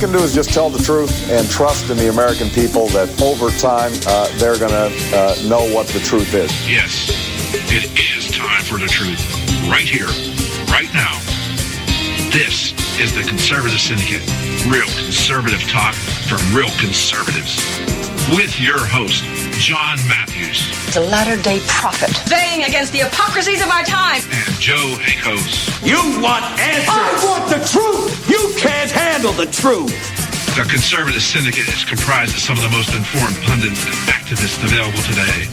can do is just tell the truth and trust in the American people that over time they're going to know what the truth is. Yes, it is time for the truth. Right here, right now. This is the Conservative Syndicate. Real conservative talk from real conservatives. With your host, John Matthews. The latter-day prophet. Baying against the hypocrisies of our time. And Joe Hakos. You want answers. I want the truth. You can't handle the truth. The Conservative Syndicate is comprised of some of the most informed pundits and activists available today.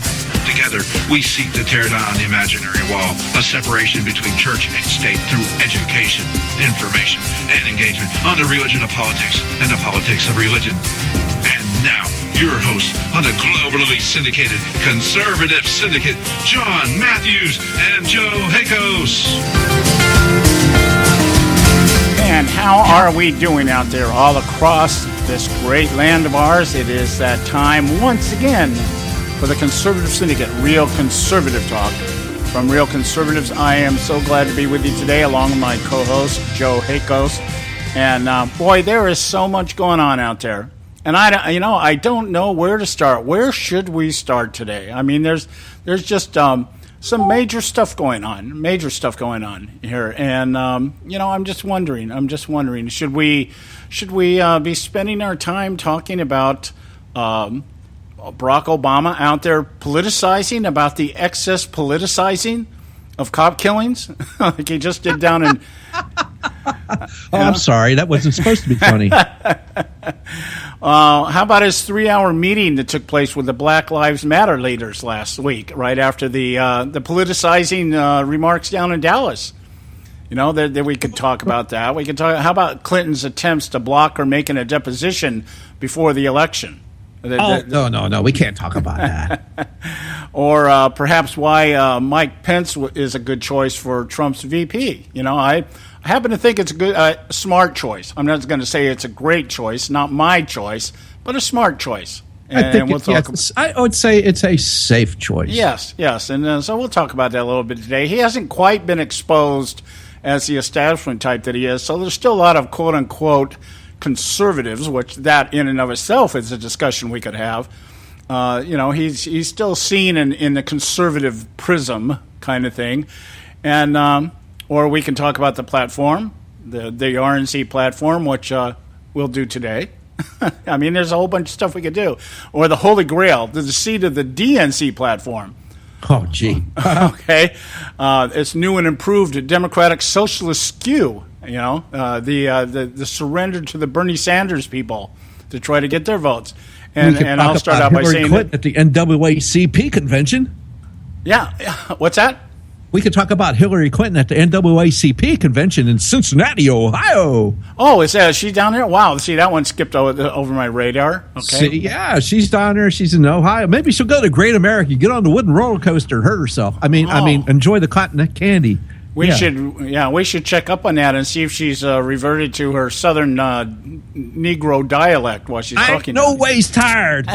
Together, we seek to tear down the imaginary wall, a separation between church and state through education, information, and engagement on the religion of politics and the politics of religion. And now, your hosts on the globally syndicated Conservative Syndicate, John Matthews and Joe Hakos. And how are we doing out there all across this great land of ours? It is that time once again for the Conservative Syndicate, Real Conservative Talk. From Real Conservatives, I am so glad to be with you today along with my co-host, Joe Hakos. And boy, there is so much going on out there. And I don't know where to start. Where should we start today? I mean, there's just some major stuff going on here. And, I'm just wondering, should we be spending our time talking about Barack Obama out there politicizing, about the excess politicizing of cop killings like he just did down in... I'm sorry. That wasn't supposed to be funny. How about his 3-hour meeting that took place with the Black Lives Matter leaders last week, right after the politicizing remarks down in Dallas? That we could talk about that. We could talk. How about Clinton's attempts to block her making a deposition before the election? No, we can't talk about that. Or perhaps why Mike Pence is a good choice for Trump's VP. I happen to think it's a good, smart choice. I'm not going to say it's a great choice, not my choice, but a smart choice. I would say it's a safe choice. Yes. And so we'll talk about that a little bit today. He hasn't quite been exposed as the establishment type that he is, so there's still a lot of quote-unquote conservatives, which that in and of itself is a discussion we could have. He's still seen in the conservative prism kind of thing. And or we can talk about the platform, the RNC platform, which we'll do today. I mean, there's a whole bunch of stuff we could do. Or the Holy Grail, the seat of the DNC platform. Oh, gee. Okay. It's new and improved Democratic Socialist skew. The surrender to the Bernie Sanders people to try to get their votes. And I'll start out by saying Clinton at the NAACP convention. Yeah. What's that? We could talk about Hillary Clinton at the NAACP convention in Cincinnati, Ohio. Oh, is she down there? Wow. See, that one skipped over my radar. Okay. Yeah, she's down there. She's in Ohio. Maybe she'll go to Great America, get on the wooden roller coaster and hurt herself. I mean, enjoy the cotton candy. We should check up on that and see if she's reverted to her southern Negro dialect while she's talking. No ways tired.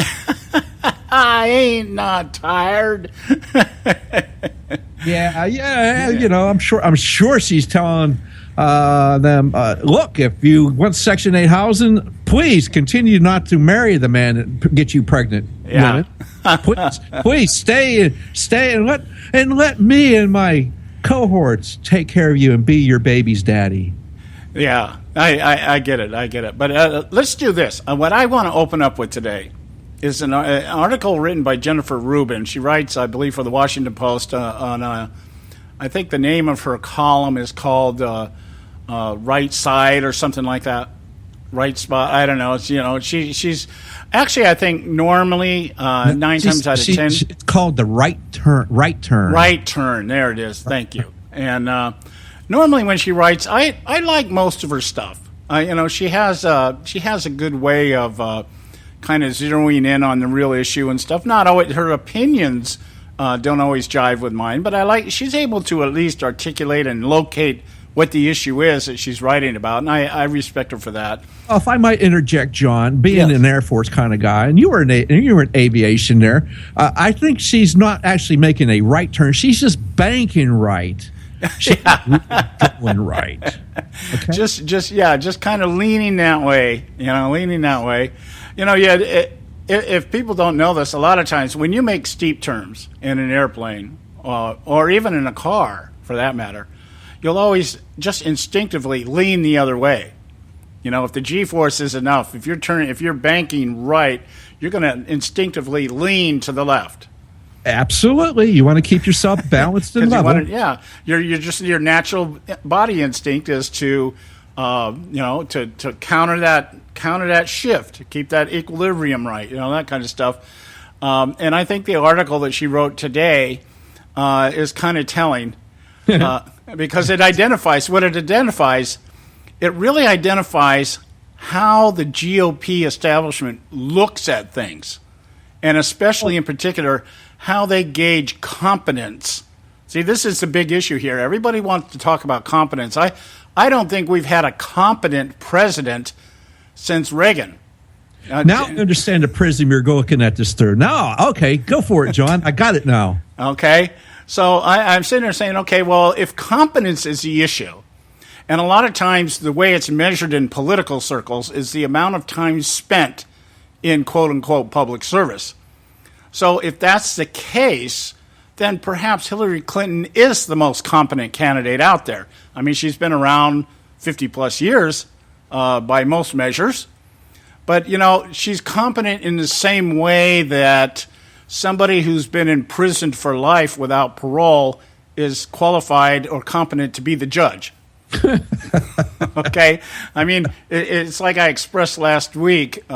I ain't not tired. Yeah. I'm sure she's telling them, look, if you want Section 8 housing, please continue not to marry the man that get you pregnant. Yeah. Please stay and let me and my cohorts take care of you and be your baby's daddy. Yeah, I get it. But let's do this. What I want to open up with today is an article written by Jennifer Rubin. She writes, I believe, for the Washington Post I think the name of her column is called Right Side or something like that. Right Spot. I don't know. She's actually, I think, normally 9 times out of 10. It's called the Right Turn. Right Turn. There it is. Thank you. And normally when she writes, I like most of her stuff. She has a good way of kind of zeroing in on the real issue and stuff. Not always her opinions don't always jive with mine, but she's able to at least articulate and locate what the issue is that she's writing about, and I respect her for that. If I might interject, John, being an Air Force kind of guy, and you were in aviation there, I think she's not actually making a right turn. She's just banking right. She's not going right. Okay? Just kind of leaning that way. If people don't know this, a lot of times when you make steep turns in an airplane or even in a car, for that matter, you'll always just instinctively lean the other way. If the G-force is enough, if you're banking right, you're going to instinctively lean to the left. Absolutely, you want to keep yourself balanced and level. Your natural body instinct is to to counter that shift, to keep that equilibrium right, that kind of stuff. And I think the article that she wrote today is kind of telling because it identifies what it identifies. It really identifies how the GOP establishment looks at things, and especially in particular, how they gauge competence. See, this is the big issue here. Everybody wants to talk about competence. I don't think we've had a competent president since Reagan. Now I understand the prism you're looking at this through. Now, okay, go for it, John. I got it now. Okay. So I'm sitting there saying, okay, well, if competence is the issue, and a lot of times the way it's measured in political circles is the amount of time spent in quote-unquote public service. So if that's the case, then perhaps Hillary Clinton is the most competent candidate out there. I mean, she's been around 50-plus years by most measures. But, she's competent in the same way that somebody who's been imprisoned for life without parole is qualified or competent to be the judge. Okay? I mean, it's like I expressed last week in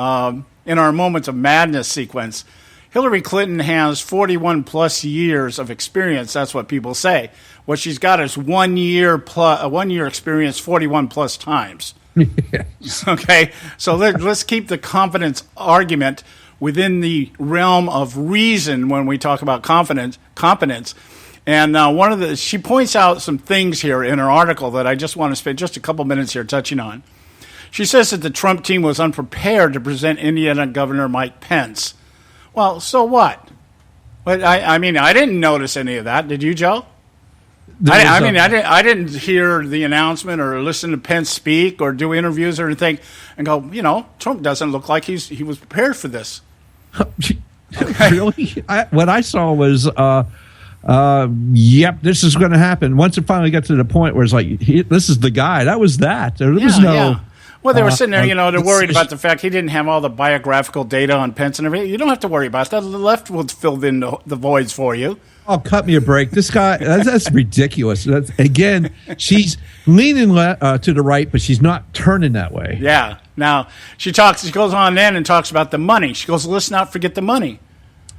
our Moments of Madness sequence. Hillary Clinton has 41-plus years of experience. That's what people say. What she's got is 1 year experience 41-plus times. Yes. Okay? So let's keep the competence argument within the realm of reason when we talk about competence. And she points out some things here in her article that I just want to spend just a couple minutes here touching on. She says that the Trump team was unprepared to present Indiana Governor Mike Pence. Well, so what? But I didn't notice any of that. Did you, Joe? I didn't hear the announcement or listen to Pence speak or do interviews or anything and go, Trump doesn't look like he was prepared for this. Really? What I saw was, yep, this is going to happen. Once it finally got to the point where it's like, this is the guy. That was that. There was no... Yeah. Well, they were sitting there, they're worried about the fact he didn't have all the biographical data on Pence and everything. You don't have to worry about that. The left will fill in the voids for you. Oh, cut me a break. This guy, that's ridiculous. Again, she's leaning to the right, but she's not turning that way. Yeah. Now, she goes on then and talks about the money. She goes, let's not forget the money.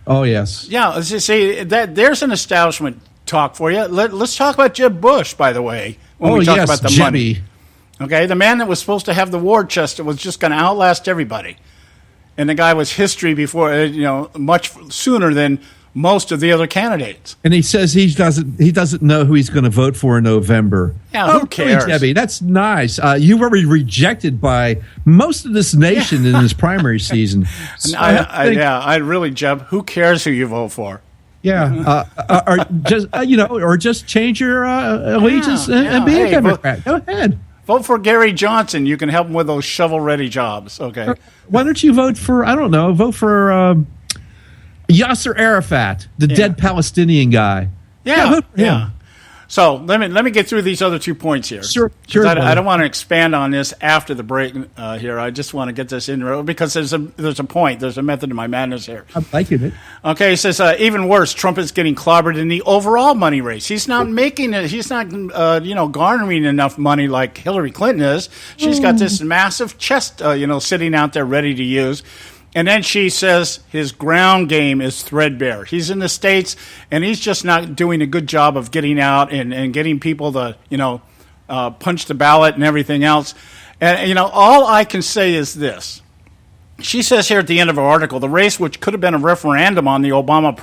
Oh, yes. Yeah, let's just say that there's an establishment talk for you. Let's talk about Jeb Bush, by the way, when we talk about the money. Okay, the man that was supposed to have the war chest that was just going to outlast everybody. And the guy was history before, much sooner than most of the other candidates. And he says he doesn't know who he's going to vote for in November. Yeah, who cares? Really, Debbie, that's nice. You were rejected by most of this nation in this primary season. So Jeb, who cares who you vote for? Yeah, or just change your allegiance and be a Democrat. Go ahead. Vote for Gary Johnson. You can help him with those shovel-ready jobs. Okay. Why don't you vote for, vote for Yasser Arafat, the dead Palestinian guy. Yeah, vote for him. So let me get through these other 2 points here. Sure. I don't want to expand on this after the break here. I just want to get this in because there's a point. There's a method to my madness here. I'm liking it. Okay, it says even worse. Trump is getting clobbered in the overall money race. He's not making it. He's not garnering enough money like Hillary Clinton is. She's got this massive chest sitting out there ready to use. And then she says his ground game is threadbare. He's in the States, and he's just not doing a good job of getting out and getting people to, punch the ballot and everything else. And, all I can say is this. She says here at the end of her article, the race, which could have been a referendum on the Obama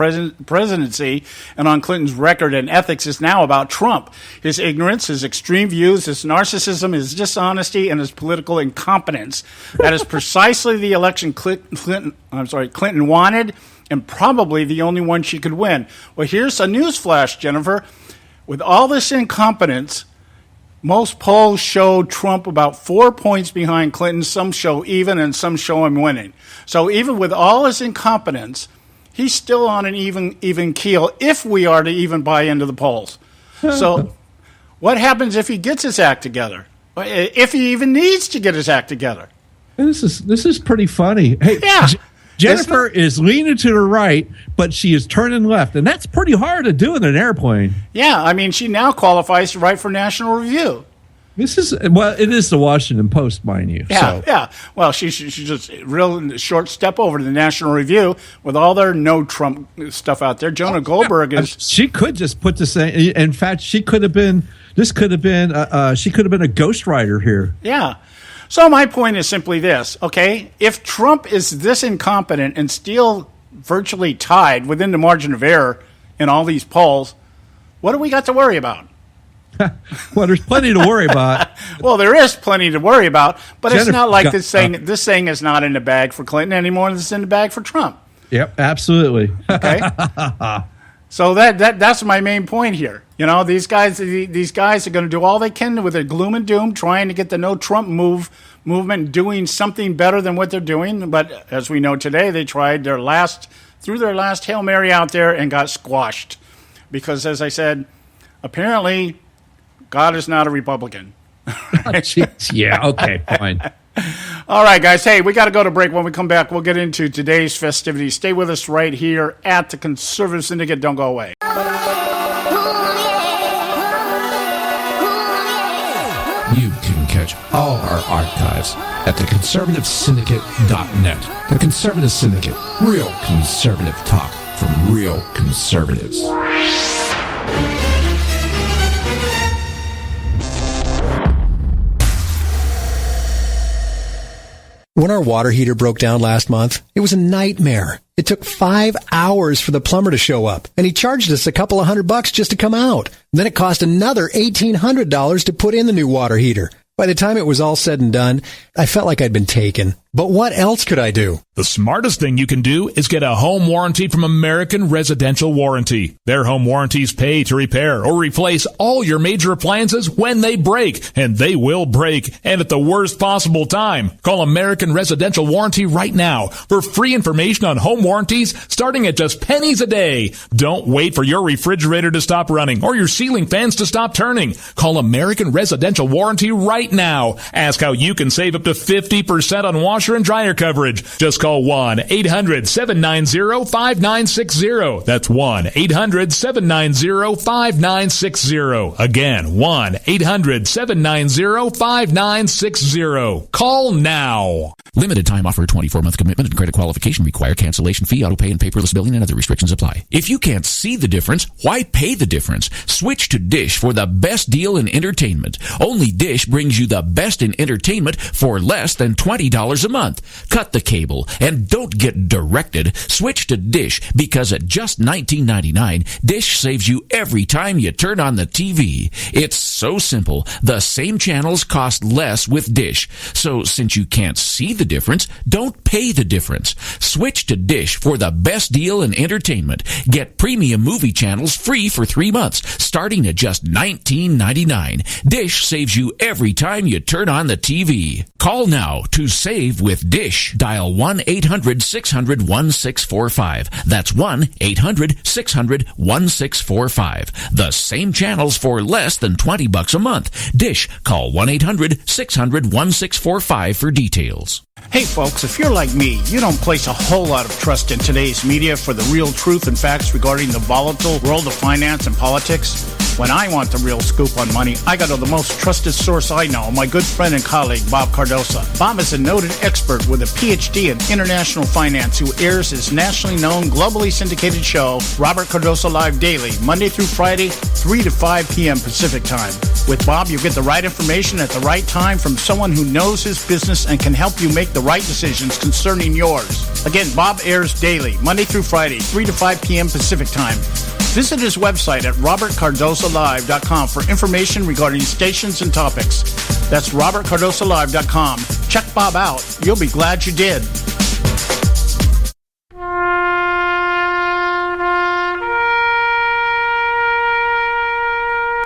presidency and on Clinton's record and ethics, is now about Trump. His ignorance, his extreme views, his narcissism, his dishonesty, and his political incompetence. That is precisely the election Clinton wanted, and probably the only one she could win. Well, here's a newsflash, Jennifer. with all this incompetence, most polls show Trump about 4 points behind Clinton. Some show even, and some show him winning. So even with all his incompetence, he's still on an even keel if we are to even buy into the polls. So what happens if he gets his act together? If he even needs to get his act together? This is pretty funny. Hey, yeah. Jennifer is leaning to the right, but she is turning left, and that's pretty hard to do in an airplane. Yeah, I mean, she now qualifies to write for National Review. It is the Washington Post, mind you. Yeah, so. yeah. Well, she's just real short step over to the National Review with all their no Trump stuff out there. Jonah Goldberg is. She could just put this in. In fact, she could have been. This could have been. She could have been a ghostwriter here. Yeah. So my point is simply this, okay? If Trump is this incompetent and still virtually tied within the margin of error in all these polls, what do we got to worry about? Well, there's plenty to worry about. Well, there is plenty to worry about, but Jennifer, it's not like this thing is not in the bag for Clinton anymore than it's in the bag for Trump. Yep, absolutely. Okay. So that's my main point here. You know, these guys are going to do all they can with their gloom and doom, trying to get the no Trump movement doing something better than what they're doing. But as we know today, they tried their last Hail Mary out there and got squashed. Because, as I said, apparently God is not a Republican. Yeah, okay, fine. All right, guys. Hey, we got to go to break. When we come back, we'll get into today's festivities. Stay with us right here at the Conservative Syndicate. Don't go away. You can catch all our archives at theconservativesyndicate.net. The Conservative Syndicate. Real conservative talk from real conservatives. When our water heater broke down last month, it was a nightmare. It took 5 hours for the plumber to show up, and he charged us a couple of $100 just to come out. Then it cost another $1,800 to put in the new water heater. By the time it was all said and done, I felt like I'd been taken. But what else could I do? The smartest thing you can do is get a home warranty from American Residential Warranty. Their home warranties pay to repair or replace all your major appliances when they break, and they will break, and at the worst possible time. Call American Residential Warranty right now for free information on home warranties starting at just pennies a day. Don't wait for your refrigerator to stop running or your ceiling fans to stop turning. Call American Residential Warranty right now. Ask how you can save up to 50% on washer and dryer coverage. Just call 1-800-790-5960. That's 1-800-790-5960. Again, 1-800-790-5960. Call now. Limited time offer, 24-month commitment and credit qualification require cancellation fee, auto pay, and paperless billing and other restrictions apply. If you can't see the difference, why pay the difference? Switch to Dish for the best deal in entertainment. Only Dish brings you the best in entertainment for less than $20 a month. Cut the cable and don't get directed. Switch to Dish because at just $19.99, Dish saves you every time you turn on the TV. It's so simple. The same channels cost less with Dish. So since you can't see the difference, don't pay the difference. Switch to Dish for the best deal in entertainment. Get premium movie channels free for 3 months, starting at just $19.99. Dish saves you every time you turn on the TV. Call now to save with Dish. Dial 1-800-600-1645. That's 1-800-600-1645. The same channels for less than $20 a month. Dish. Call 1-800-600-1645 for details. Hey folks, if you're like me, you don't place a whole lot of trust in today's media for the real truth and facts regarding the volatile world of finance and politics. When I want the real scoop on money, I go to the most trusted source I know, my good friend and colleague, Bob Cardosa. Bob is a noted expert with a PhD in international finance who airs his nationally known, globally syndicated show, Robert Cardosa Live Daily, Monday through Friday, 3 to 5 p.m. Pacific Time. With Bob, you get the right information at the right time from someone who knows his business and can help you make the right decisions concerning yours. Again, Bob airs daily, Monday through Friday, 3 to 5 p.m. Pacific Time. Visit his website at robertcardosalive.com for information regarding stations and topics. That's robertcardosalive.com. Check Bob out. You'll be glad you did.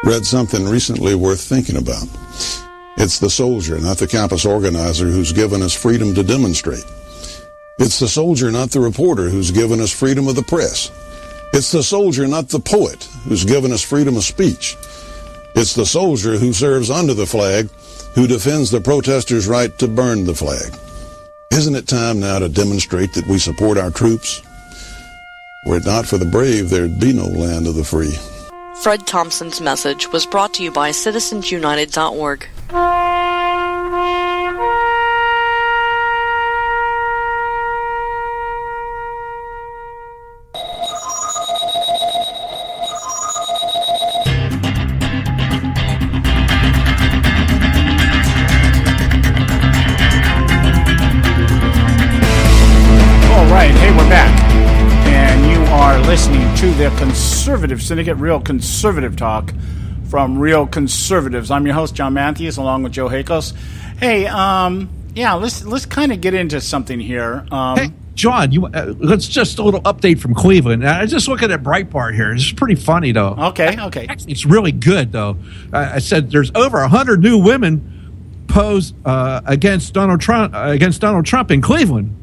read something recently worth thinking about. It's the soldier, not the campus organizer, who's given us freedom to demonstrate. It's the soldier, not the reporter, who's given us freedom of the press. It's the soldier, not the poet, who's given us freedom of speech. It's the soldier who serves under the flag, who defends the protesters' right to burn the flag. Isn't it time now to demonstrate that we support our troops? Were it not for the brave, there'd be no land of the free. Fred Thompson's message was brought to you by citizensunited.org. Listening to the Conservative Syndicate, Real Conservative Talk from Real Conservatives. I'm your host, John Matthews, along with Joe Hakos. Hey, let's kind of get into something here. Hey, John, let's just a little update from Cleveland. I just looking at Breitbart here. It's pretty funny, though. Okay. Actually, it's really good, though. I said there's over 100 new women posed against Donald Trump in Cleveland.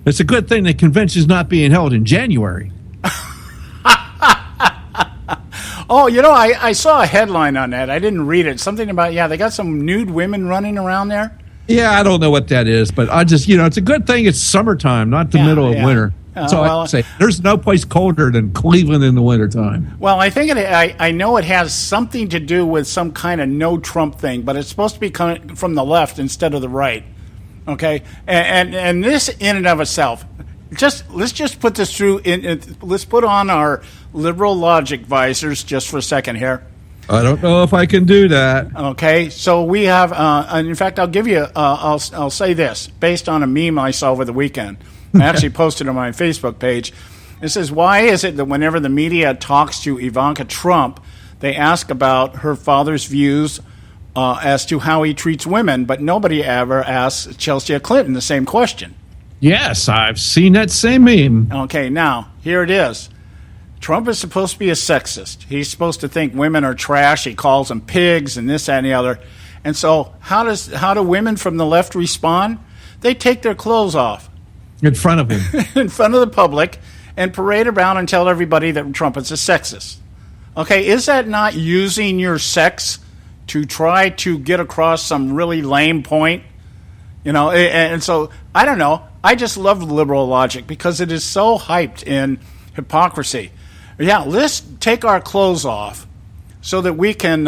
It's a good thing the convention's not being held in January. Oh, I saw a headline on that. I didn't read it. Something about, they got some nude women running around there. Yeah, I don't know what that is, but I just, it's a good thing it's summertime, not the middle of winter. So I say there's no place colder than Cleveland in the wintertime. Well, I think I know it has something to do with some kind of no Trump thing, but it's supposed to be coming from the left instead of the right. Okay, and this in and of itself, let's just put this through. Let's put on our liberal logic visors just for a second here. I don't know if I can do that. Okay, so we have, and in fact, I'll give you. I'll say this based on a meme I saw over the weekend. I actually posted it on my Facebook page. It says, "Why is it that whenever the media talks to Ivanka Trump, they ask about her father's views as to how he treats women, but nobody ever asks Chelsea Clinton the same question?" Yes, I've seen that same meme. Okay, now, here it is. Trump is supposed to be a sexist. He's supposed to think women are trash. He calls them pigs and this, that, and the other. And so how do women from the left respond? They take their clothes off. In front of him. In front of the public and parade around and tell everybody that Trump is a sexist. Okay, is that not using your sex to try to get across some really lame point? And so, I don't know. I just love liberal logic because it is so hyped in hypocrisy. Yeah, let's take our clothes off so that we can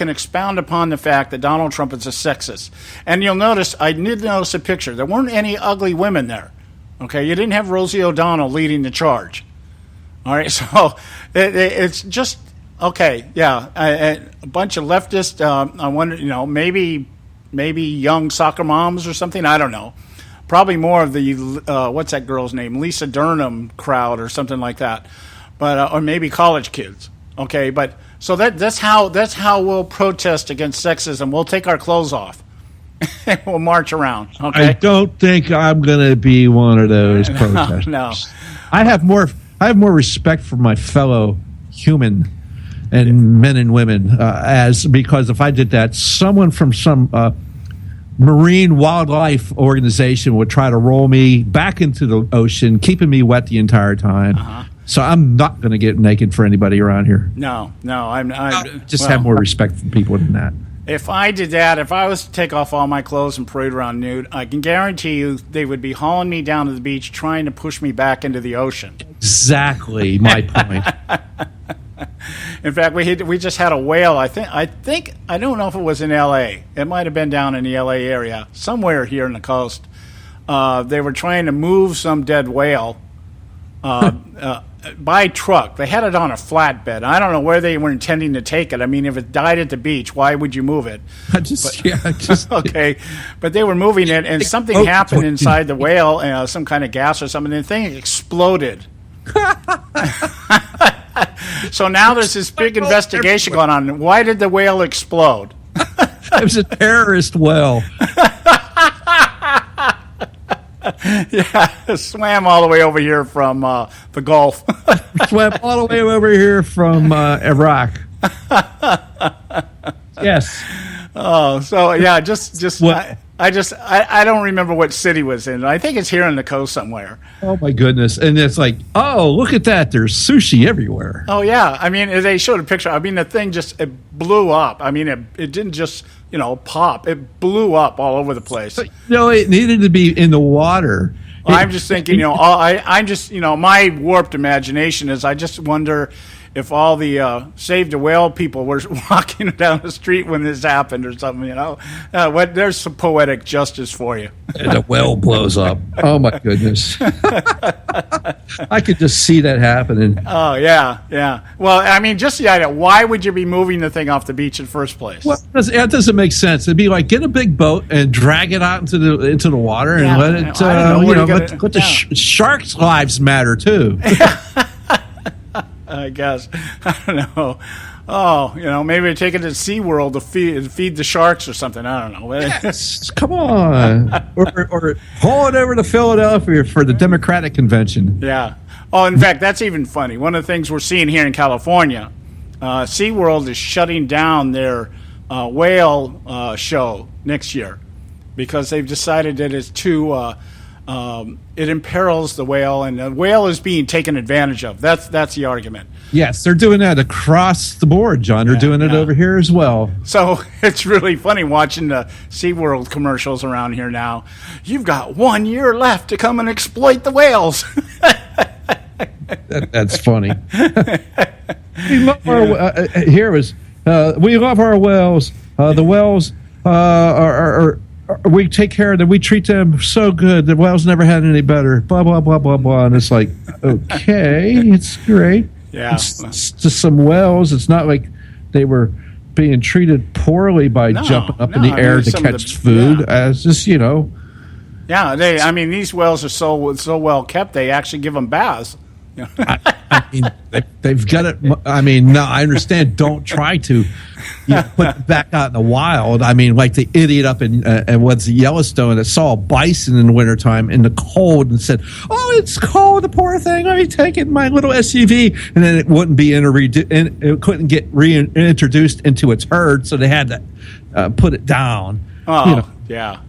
expound upon the fact that Donald Trump is a sexist. And you'll notice, I did notice a picture. There weren't any ugly women there. Okay, you didn't have Rosie O'Donnell leading the charge. All right, so it's just okay. Yeah, a bunch of leftists. I wonder, maybe young soccer moms or something. I don't know. Probably more of the what's that girl's name, Lisa Durham crowd or something like that, but or maybe college kids. Okay, but so that's how we'll protest against sexism. We'll take our clothes off. We'll march around. Okay. I don't think I'm going to be one of those protesters. No. I have more respect for my fellow human and men and women because if I did that, someone from some marine wildlife organization would try to roll me back into the ocean, keeping me wet the entire time. Uh-huh. So I'm not going to get naked for anybody around here. No, I just have more respect for people than that. If I did that, if I was to take off all my clothes and parade around nude, I can guarantee you they would be hauling me down to the beach trying to push me back into the ocean. Exactly my point. In fact, we just had a whale. I think I don't know if it was in L.A. It might have been down in the L.A. area, somewhere here in the coast. They were trying to move some dead whale by truck. They had it on a flatbed. I don't know where they were intending to take it. I mean, if it died at the beach, why would you move it? Okay, but they were moving it, and something happened inside the whale, some kind of gas or something, and the thing exploded. So now there's this big investigation going on. Why did the whale explode? It was a terrorist whale. Yeah, swam all the way over here from the Gulf. Swam all the way over here from Iraq. Yes. Oh, so yeah, just What? I don't remember what city was in. I think it's here on the coast somewhere. Oh my goodness! And it's like, oh, look at that! There's sushi everywhere. Oh yeah, I mean they showed a picture. I mean the thing it blew up. I mean it didn't just pop. It blew up all over the place. But, it needed to be in the water. I'm just thinking, I'm just my warped imagination is I just wonder if all the Save the Whale people were walking down the street when this happened or something, there's some poetic justice for you. And the well blows up. Oh, my goodness. I could just see that happening. Oh, yeah. Well, I mean, just the idea, why would you be moving the thing off the beach in the first place? Well, that doesn't make sense. It'd be like, get a big boat and drag it out into the water and let it, let the sharks' lives matter, too. I guess. I don't know. Oh, maybe take it to SeaWorld to feed the sharks or something. I don't know. Yes, come on. or haul it over to Philadelphia for the Democratic Convention. Yeah. Oh, in fact, that's even funny. One of the things we're seeing here in California, SeaWorld is shutting down their whale show next year because they've decided that it's too... it imperils the whale, and the whale is being taken advantage of. That's the argument. Yes, they're doing that across the board, John. They're doing it over here as well. So it's really funny watching the SeaWorld commercials around here now. You've got 1 year left to come and exploit the whales. That's funny. We love we love our whales. The whales are we take care of them. We treat them so good. The whales never had any better. Blah, blah, blah, blah, blah. And it's like, okay, it's great. Yeah. It's just some whales. It's not like they were being treated poorly by jumping up in the air to catch food. As just, Yeah, these whales are so well kept, they actually give them baths. I mean, they've got it. I mean, no, I understand. Don't try to put it back out in the wild. I mean, like the idiot up in what's Yellowstone that saw a bison in the wintertime in the cold and said, "Oh, it's cold, the poor thing. Let me take it in my little SUV," and then it wouldn't be it couldn't get reintroduced into its herd, so they had to put it down. Oh, yeah.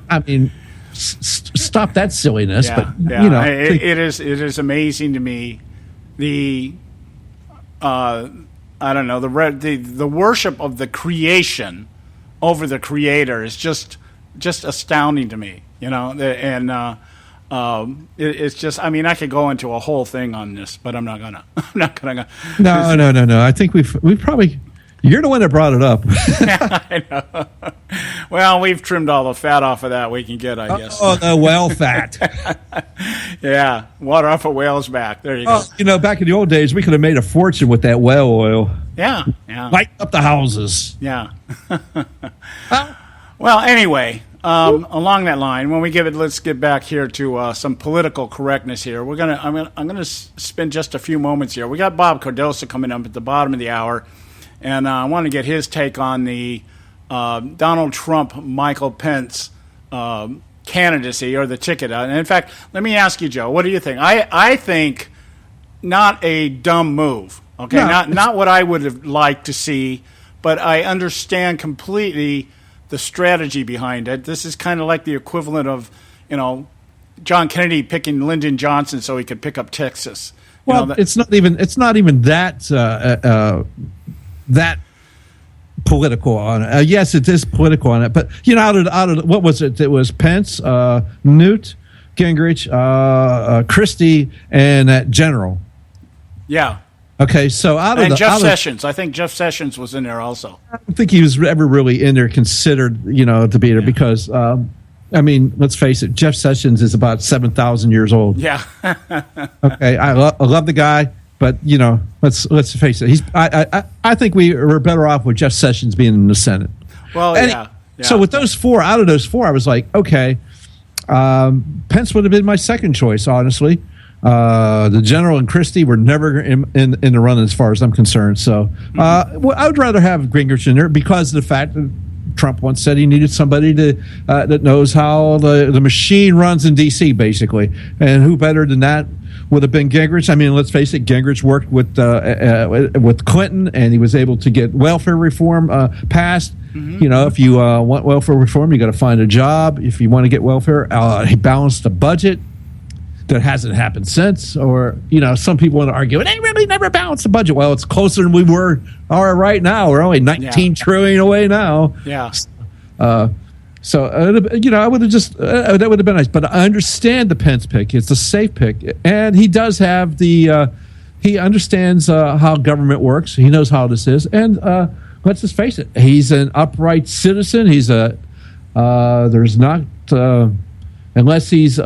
I mean. Stop that silliness, it is amazing to me the the worship of the creation over the creator is just astounding to me, it's just I could go into a whole thing on this, but I'm not gonna. No. I think we've probably. You're the one that brought it up. I know. Well, we've trimmed all the fat off of that we can get, I guess. Oh, the whale fat. Yeah, water off a whale's back. There you go. Back in the old days, we could have made a fortune with that whale oil. Yeah. Light up the houses. Yeah. Well, anyway, along that line, let's get back here to some political correctness here. I'm gonna spend just a few moments here. We got Bob Cardoso coming up at the bottom of the hour. And I want to get his take on the Donald Trump, Michael Pence candidacy or the ticket. And in fact, let me ask you, Joe, what do you think? I think not a dumb move. Okay, no, not what I would have liked to see, but I understand completely the strategy behind it. This is kind of like the equivalent of, John Kennedy picking Lyndon Johnson so he could pick up Texas. Well, it's not even that political on it. Yes, it is political on it. But out of what was it? It was Pence, Newt Gingrich, Christie, and that general. Yeah. Okay, so Sessions. I think Jeff Sessions was in there also. I don't think he was ever really in there considered, to be there because. Let's face it. Jeff Sessions is about 7,000 years old. Yeah. Okay, I love the guy. But let's face it. I think we were better off with Jeff Sessions being in the Senate. Well, yeah. So with out of those four, I was like, okay, Pence would have been my second choice, honestly. The general and Christie were never in the run as far as I'm concerned. So I would rather have Gingrich in there because of the fact that Trump once said he needed somebody that knows how the machine runs in D.C. basically, and who better than that would have been Gingrich. I mean, let's face it, Gingrich worked with Clinton, and he was able to get welfare reform passed. You know, if you want welfare reform, you got to find a job. If you want to get welfare, he balanced the budget. That hasn't happened since. Or, you know, some people want to argue, they really never balanced the budget. Well, it's closer than we are right now. We're only 19 trillion away now. Yeah. So, you know, I would have just, that would have been nice. But I understand the Pence pick. It's a safe pick. And he does have he understands how government works. He knows how this is. And let's just face it, he's an upright citizen. He's there's not, unless he's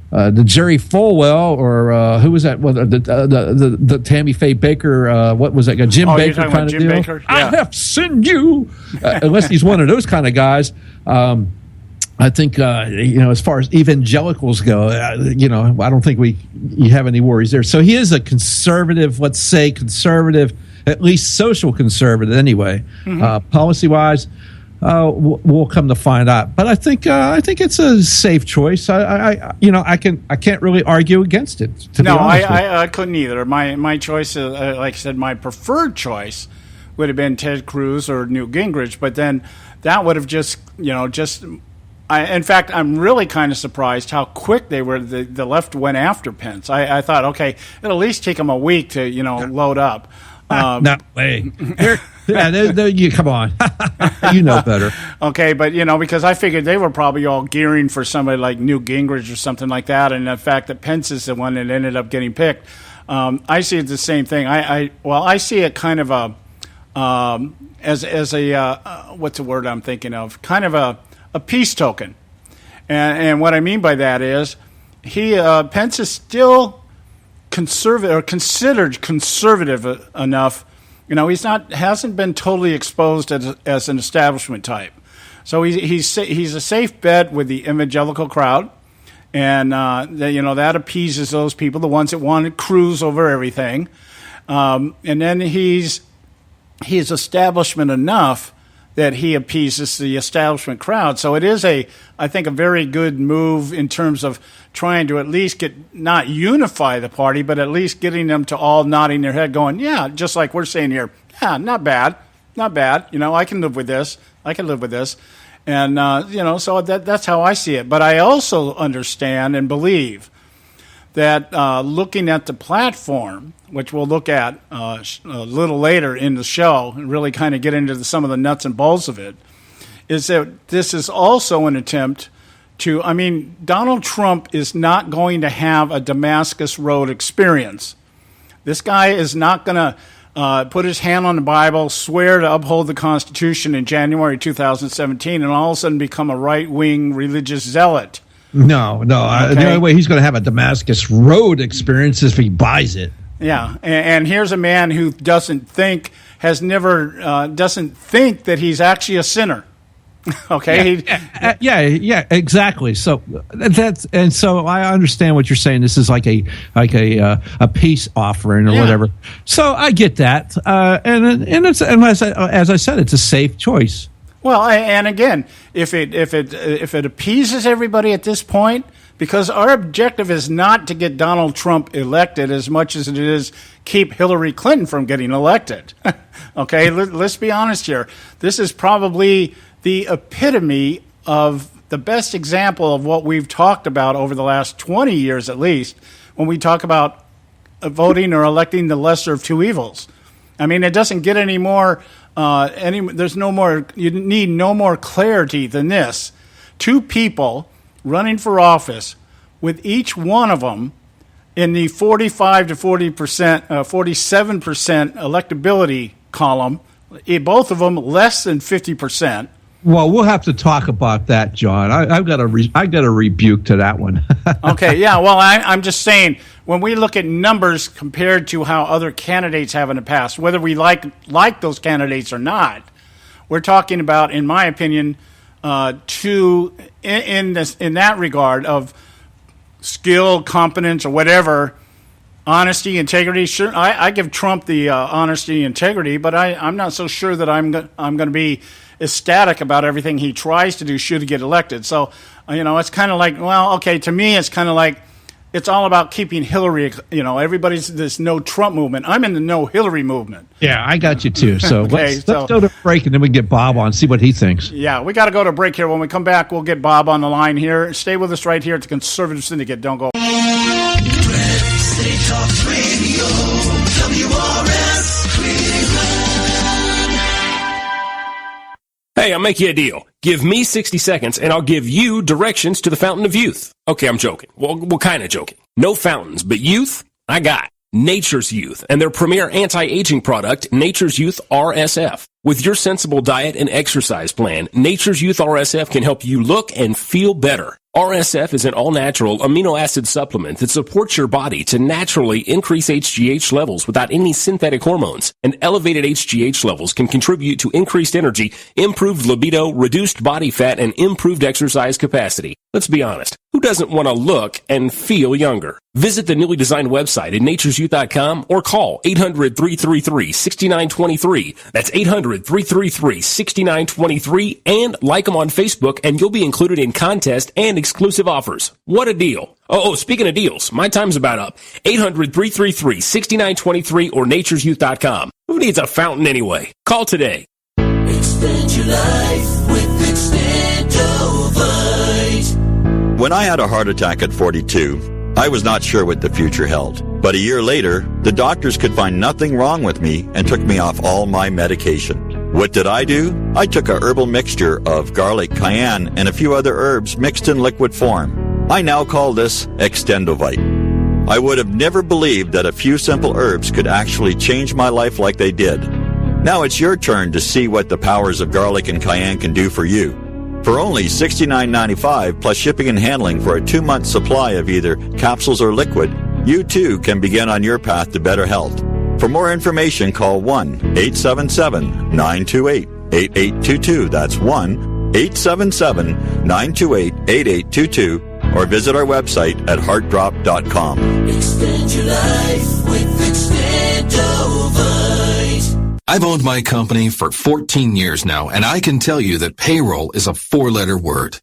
the Jerry Falwell or who was that? Well, the Tammy Faye Baker. What was that guy? Jim Baker kind of Jim deal. Baker? Yeah. I have sinned you. Unless he's one of those kind of guys. I think you know, as far as evangelicals go, you know, I don't think you have any worries there. So he is a conservative. Let's say conservative, at least social conservative anyway. Policy wise. We'll come to find out, but I think it's a safe choice. I can't really argue against it. I couldn't either. My choice, like I said, my preferred choice would have been Ted Cruz or Newt Gingrich, but then that would have in fact, I'm really kind of surprised how quick they were. The left went after Pence. I thought, okay, it'll at least take them a week to load up. No way. You come on. You know better. Okay, but because I figured they were probably all gearing for somebody like Newt Gingrich or something like that, and the fact that Pence is the one that ended up getting picked, I see it the same thing. I see it kind of as a what's the word I'm thinking of? Kind of a peace token, and what I mean by that is Pence is still conservative or considered conservative enough. Hasn't been totally exposed as an establishment type. So he's a safe bet with the evangelical crowd, and that appeases those people, the ones that want Cruz over everything. And then he's establishment enough that he appeases the establishment crowd. So it is I think a very good move in terms of trying to at least not unify the party, but at least getting them to all nodding their head going, yeah, just like we're saying here, yeah, not bad. I can live with this. And, so that's how I see it. But I also understand and believe that looking at the platform, which we'll look at a little later in the show and really kind of get into some of the nuts and bolts of it, is that this is also an attempt Donald Trump is not going to have a Damascus Road experience. This guy is not going to put his hand on the Bible, swear to uphold the Constitution in January 2017, and all of a sudden become a right-wing religious zealot. No. Okay. The only way he's going to have a Damascus Road experience is if he buys it. Yeah, and here's a man who doesn't think that he's actually a sinner. Okay. Yeah, exactly. So so I understand what you're saying. This is like a peace offering or whatever. So I get that, and it's, and as I said, it's a safe choice. Well, and again, if it appeases everybody at this point, because our objective is not to get Donald Trump elected as much as it is keep Hillary Clinton from getting elected. Okay, let's be honest here. This is probably the epitome of the best example of what we've talked about over the last 20 years at least, when we talk about voting or electing the lesser of two evils. I mean, it doesn't get any more, you need no more clarity than this. Two people running for office with each one of them in the 45 to 40%, 47% electability column, both of them less than 50%. Well, we'll have to talk about that, John. I've got a rebuke to that one. Okay, yeah. Well, I'm just saying, when we look at numbers compared to how other candidates have in the past, whether we like those candidates or not, we're talking about, in my opinion, in that regard of skill, competence, or whatever, honesty, integrity. Sure, I give Trump the honesty, integrity, but I'm not so sure that I'm going to be ecstatic about everything he tries to do should he get elected. So, it's kind of like, well, okay, to me, it's kind of like it's all about keeping Hillary, everybody's this no Trump movement. I'm in the no Hillary movement. Yeah, I got you too. So Okay, let's go to break and then we can get Bob on, see what he thinks. Yeah, we got to go to break here. When we come back, we'll get Bob on the line here. Stay with us right here at the Conservative Syndicate. Don't go. Talk Radio, WRS Cleveland. Hey, I'll make you a deal. Give me 60 seconds and I'll give you directions to the Fountain of Youth. Okay, I'm joking. Well, kind of joking. No fountains, but youth, I got Nature's Youth and their premier anti-aging product, Nature's Youth RSF. With your sensible diet and exercise plan, Nature's Youth RSF can help you look and feel better. RSF is an all-natural amino acid supplement that supports your body to naturally increase HGH levels without any synthetic hormones. And elevated HGH levels can contribute to increased energy, improved libido, reduced body fat, and improved exercise capacity. Let's be honest. Who doesn't want to look and feel younger? Visit the newly designed website at naturesyouth.com or call 800-333-6923. That's 800-333-6923 and like them on Facebook and you'll be included in contest and exclusive offers. What a deal. Oh, speaking of deals, my time's about up. 800-333-6923 or naturesyouth.com. Who needs a fountain anyway? Call today. Extend your life with Extendovite. When I had a heart attack at 42, I was not sure what the future held. But a year later, the doctors could find nothing wrong with me and took me off all my medication. What did I do? I took a herbal mixture of garlic, cayenne, and a few other herbs mixed in liquid form. I now call this Extendovite. I would have never believed that a few simple herbs could actually change my life like they did. Now it's your turn to see what the powers of garlic and cayenne can do for you. For only $69.95 plus shipping and handling for a 2-month supply of either capsules or liquid, you too can begin on your path to better health. For more information, call 1-877-928-8822. That's 1-877-928-8822. Or visit our website at heartdrop.com. Extend your life with Extendovite. I've owned my company for 14 years now, and I can tell you that payroll is a 4-letter word.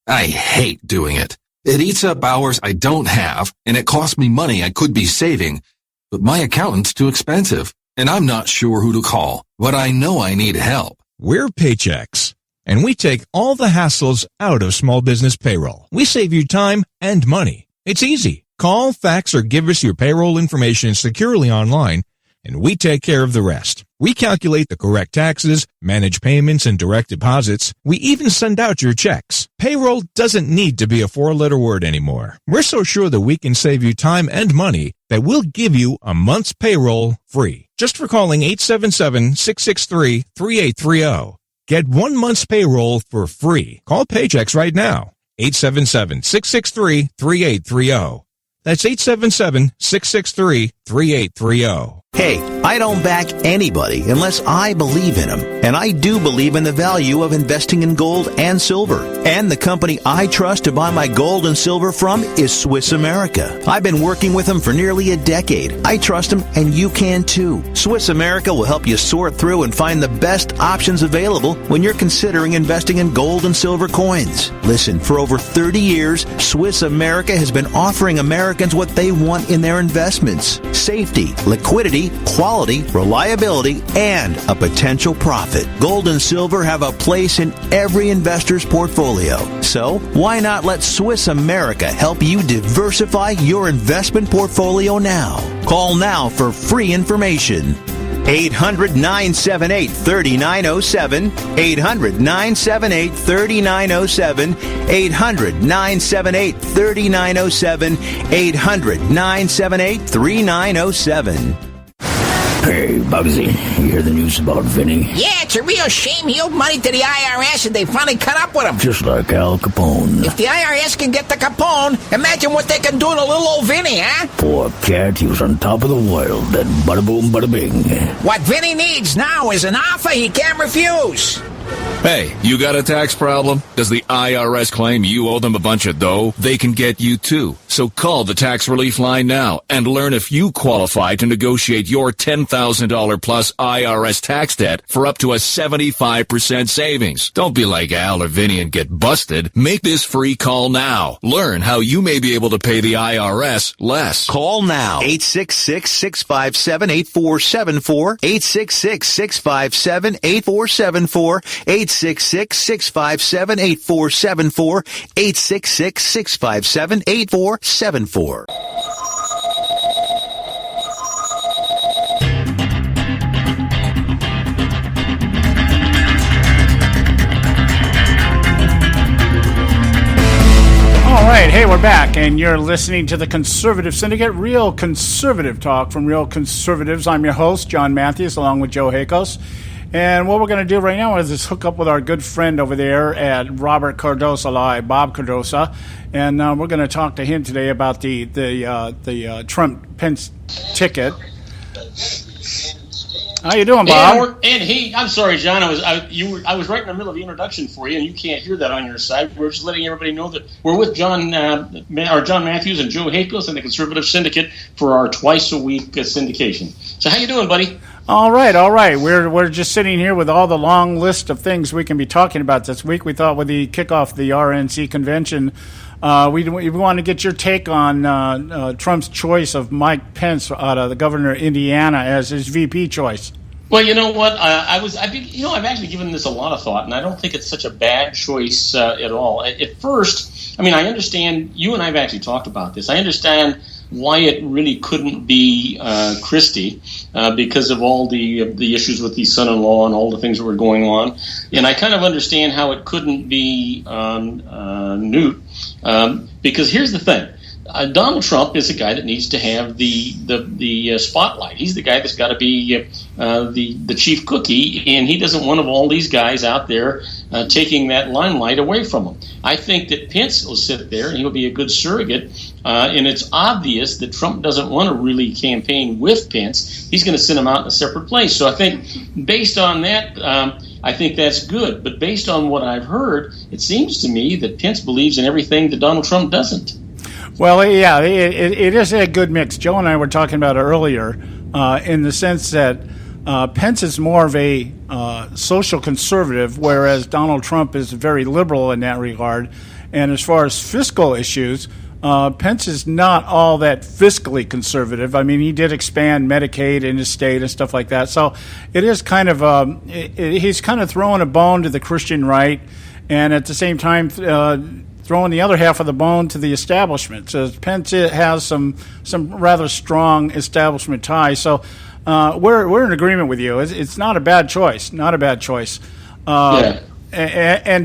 I hate doing it. It eats up hours I don't have, and it costs me money I could be saving. But my accountant's too expensive, and I'm not sure who to call, but I know I need help. We're Paychex, and we take all the hassles out of small business payroll. We save you time and money. It's easy. Call, fax, or give us your payroll information securely online, and we take care of the rest. We calculate the correct taxes, manage payments and direct deposits. We even send out your checks. Payroll doesn't need to be a 4-letter word anymore. We're so sure that we can save you time and money that we'll give you a month's payroll free. Just for calling 877-663-3830. Get 1 month's payroll for free. Call Paychex right now. 877-663-3830. That's 877-663-3830. Hey, I don't back anybody unless I believe in them. And I do believe in the value of investing in gold and silver. And the company I trust to buy my gold and silver from is Swiss America. I've been working with them for nearly a decade. I trust them, and you can too. Swiss America will help you sort through and find the best options available when you're considering investing in gold and silver coins. Listen, for over 30 years, Swiss America has been offering Americans what they want in their investments: safety, liquidity, quality, reliability, and a potential profit. Gold and silver have a place in every investor's portfolio. So, why not let Swiss America help you diversify your investment portfolio now? Call now for free information. 800-978-3907, 800-978-3907, 800-978-3907, 800-978-3907. Hey, Bugsy, you hear the news about Vinny? Yeah, it's a real shame. He owed money to the IRS and they finally cut up with him. Just like Al Capone. If the IRS can get the Capone, imagine what they can do to little old Vinny, huh? Poor cat, he was on top of the world. Then bada boom, bada bing. What Vinny needs now is an offer he can't refuse. Hey, you got a tax problem? Does the IRS claim you owe them a bunch of dough? They can get you too. So call the tax relief line now and learn if you qualify to negotiate your $10,000 plus IRS tax debt for up to a 75% savings. Don't be like Al or Vinny and get busted. Make this free call now. Learn how you may be able to pay the IRS less. Call now. 866-657-8474. 866-657-8474. 866-657-8474. 866-657-8474. All right, hey, we're back, and you're listening to the Conservative Syndicate, real conservative talk from real conservatives. I'm your host, John Matthews, along with Joe Hakos. And what we're going to do right now is just hook up with our good friend over there at Robert Cardosa Live, Bob Cardosa, and we're going to talk to him today about the Trump-Pence ticket. How you doing, Bob? I'm sorry, John. I was right in the middle of the introduction for you, and you can't hear that on your side. We're just letting everybody know that we're with John Matthews and Joe Hakos and the Conservative Syndicate for our twice-a-week syndication. So how you doing, buddy? All right. We're just sitting here with all the long list of things we can be talking about this week. We thought with the kickoff of the RNC convention, we want to get your take on Trump's choice of Mike Pence out of the governor of Indiana as his VP choice. Well, you know what? I've actually given this a lot of thought, and I don't think it's such a bad choice at all. At first, I understand. You and I have actually talked about this. I understand why it really couldn't be Christie because of all the issues with the son-in-law and all the things that were going on, and I kind of understand how it couldn't be Newt because here's the thing. Donald Trump is a guy that needs to have the spotlight. He's the guy that's got to be the chief cookie, and he doesn't want all these guys out there taking that limelight away from him. I think that Pence will sit there, and he'll be a good surrogate, and it's obvious that Trump doesn't want to really campaign with Pence. He's going to send him out in a separate place. So I think based on that, I think that's good. But based on what I've heard, it seems to me that Pence believes in everything that Donald Trump doesn't. Well, yeah, it is a good mix. Joe and I were talking about it earlier in the sense that Pence is more of a social conservative, whereas Donald Trump is very liberal in that regard. And as far as fiscal issues, Pence is not all that fiscally conservative. He did expand Medicaid in his state and stuff like that. So it is kind of he's kind of throwing a bone to the Christian right, and at the same time throwing the other half of the bone to the establishment. So Pence has some rather strong establishment ties. So we're in agreement with you. It's not a bad choice. Not a bad choice. And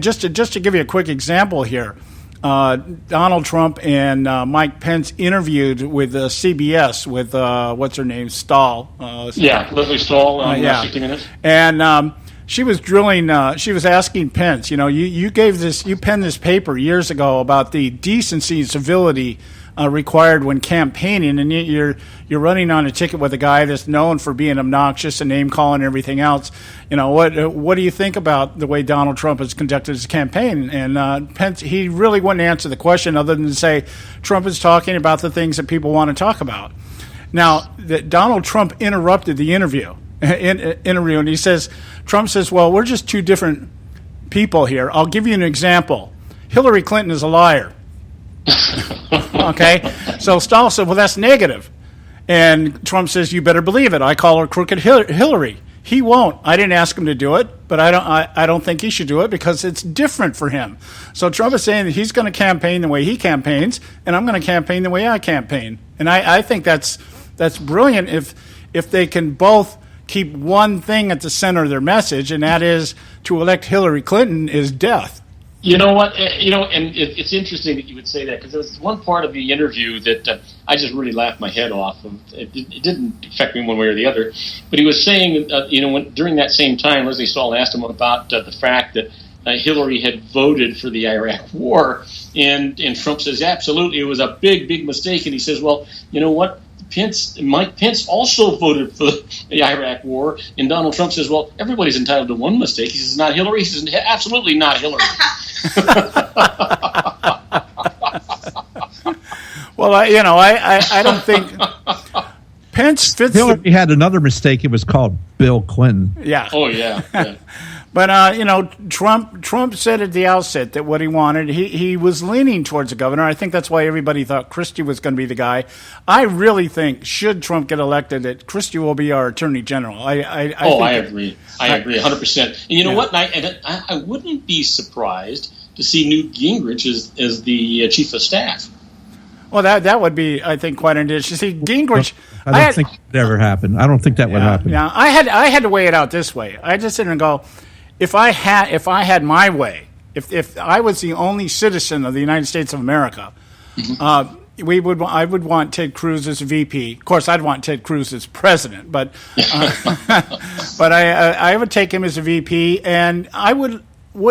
just to give you a quick example here, Donald Trump and Mike Pence interviewed with CBS with what's her name, Stahl. Leslie Stahl on 60 Minutes. And she was drilling. She was asking Pence. You penned this paper years ago about the decency and civility required when campaigning, and you're running on a ticket with a guy that's known for being obnoxious and name calling and everything else. What do you think about the way Donald Trump has conducted his campaign? And Pence, he really wouldn't answer the question other than to say Trump is talking about the things that people want to talk about. Now, Donald Trump interrupted the interview, and he says, Trump says, well, we're just two different people here. I'll give you an example. Hillary Clinton is a liar. Okay? So Stahl said, well, that's negative. And Trump says, you better believe it. I call her Crooked Hillary. He won't. I didn't ask him to do it, but I don't think he should do it because it's different for him. So Trump is saying that he's going to campaign the way he campaigns, and I'm going to campaign the way I campaign. And I think that's brilliant if they can both keep one thing at the center of their message, and that is to elect Hillary Clinton is death. You know what? And it's interesting that you would say that because there was one part of the interview that I just really laughed my head off. It didn't affect me one way or the other. But he was saying, during that same time, Leslie Stahl asked him about the fact that Hillary had voted for the Iraq War. And Trump says, absolutely, it was a big, big mistake. And he says, well, you know what? Mike Pence also voted for the Iraq War, and Donald Trump says, well, everybody's entitled to one mistake. He says, not Hillary. He says, absolutely not Hillary. Well, I don't think Pence fits. Hillary had another mistake. It was called Bill Clinton. Yeah. Oh, yeah. But, Trump said at the outset that what he wanted, he was leaning towards the governor. I think that's why everybody thought Christie was going to be the guy. I really think, should Trump get elected, that Christie will be our attorney general. I agree. I agree 100%. And you know what? I wouldn't be surprised to see Newt Gingrich as the chief of staff. Well, that would be, I think, quite interesting. See, Gingrich... I don't think that ever happened. I don't think that would happen. Yeah, I had to weigh it out this way. I just sit and go, if I had my way, if I was the only citizen of the United States of America, I would want Ted Cruz as VP. Of course, I'd want Ted Cruz as president, but but I would take him as a VP, and I would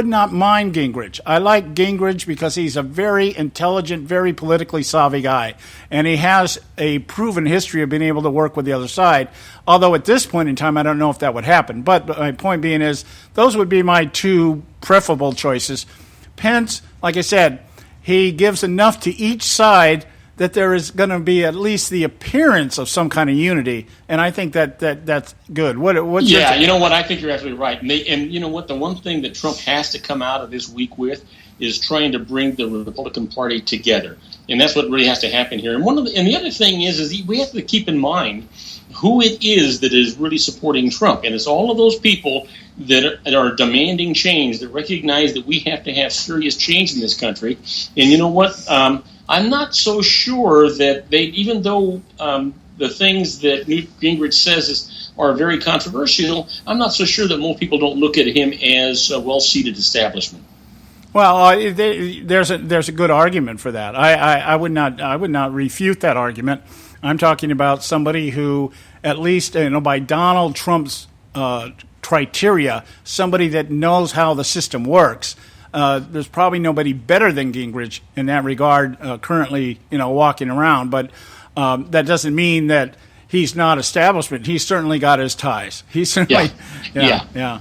not mind Gingrich. I like Gingrich because he's a very intelligent, very politically savvy guy, and he has a proven history of being able to work with the other side. Although at this point in time, I don't know if that would happen. But my point being is, those would be my two preferable choices. Pence, like I said, he gives enough to each side that there is going to be at least the appearance of some kind of unity, and I think that's good. What's yeah, you know what? I think you're absolutely right. And you know what? The one thing that Trump has to come out of this week with is trying to bring the Republican Party together, and that's what really has to happen here. And the other thing is we have to keep in mind who it is that is really supporting Trump, and it's all of those people that are demanding change, that recognize that we have to have serious change in this country. And you know what? I'm not so sure that even though the things that Newt Gingrich says are very controversial, I'm not so sure that most people don't look at him as a well-seated establishment. Well, there's a good argument for that. I would not refute that argument. I'm talking about somebody who, at least by Donald Trump's criteria, somebody that knows how the system works. There's probably nobody better than Gingrich in that regard currently, walking around. But that doesn't mean that he's not establishment. He's certainly got his ties. He's certainly, yeah.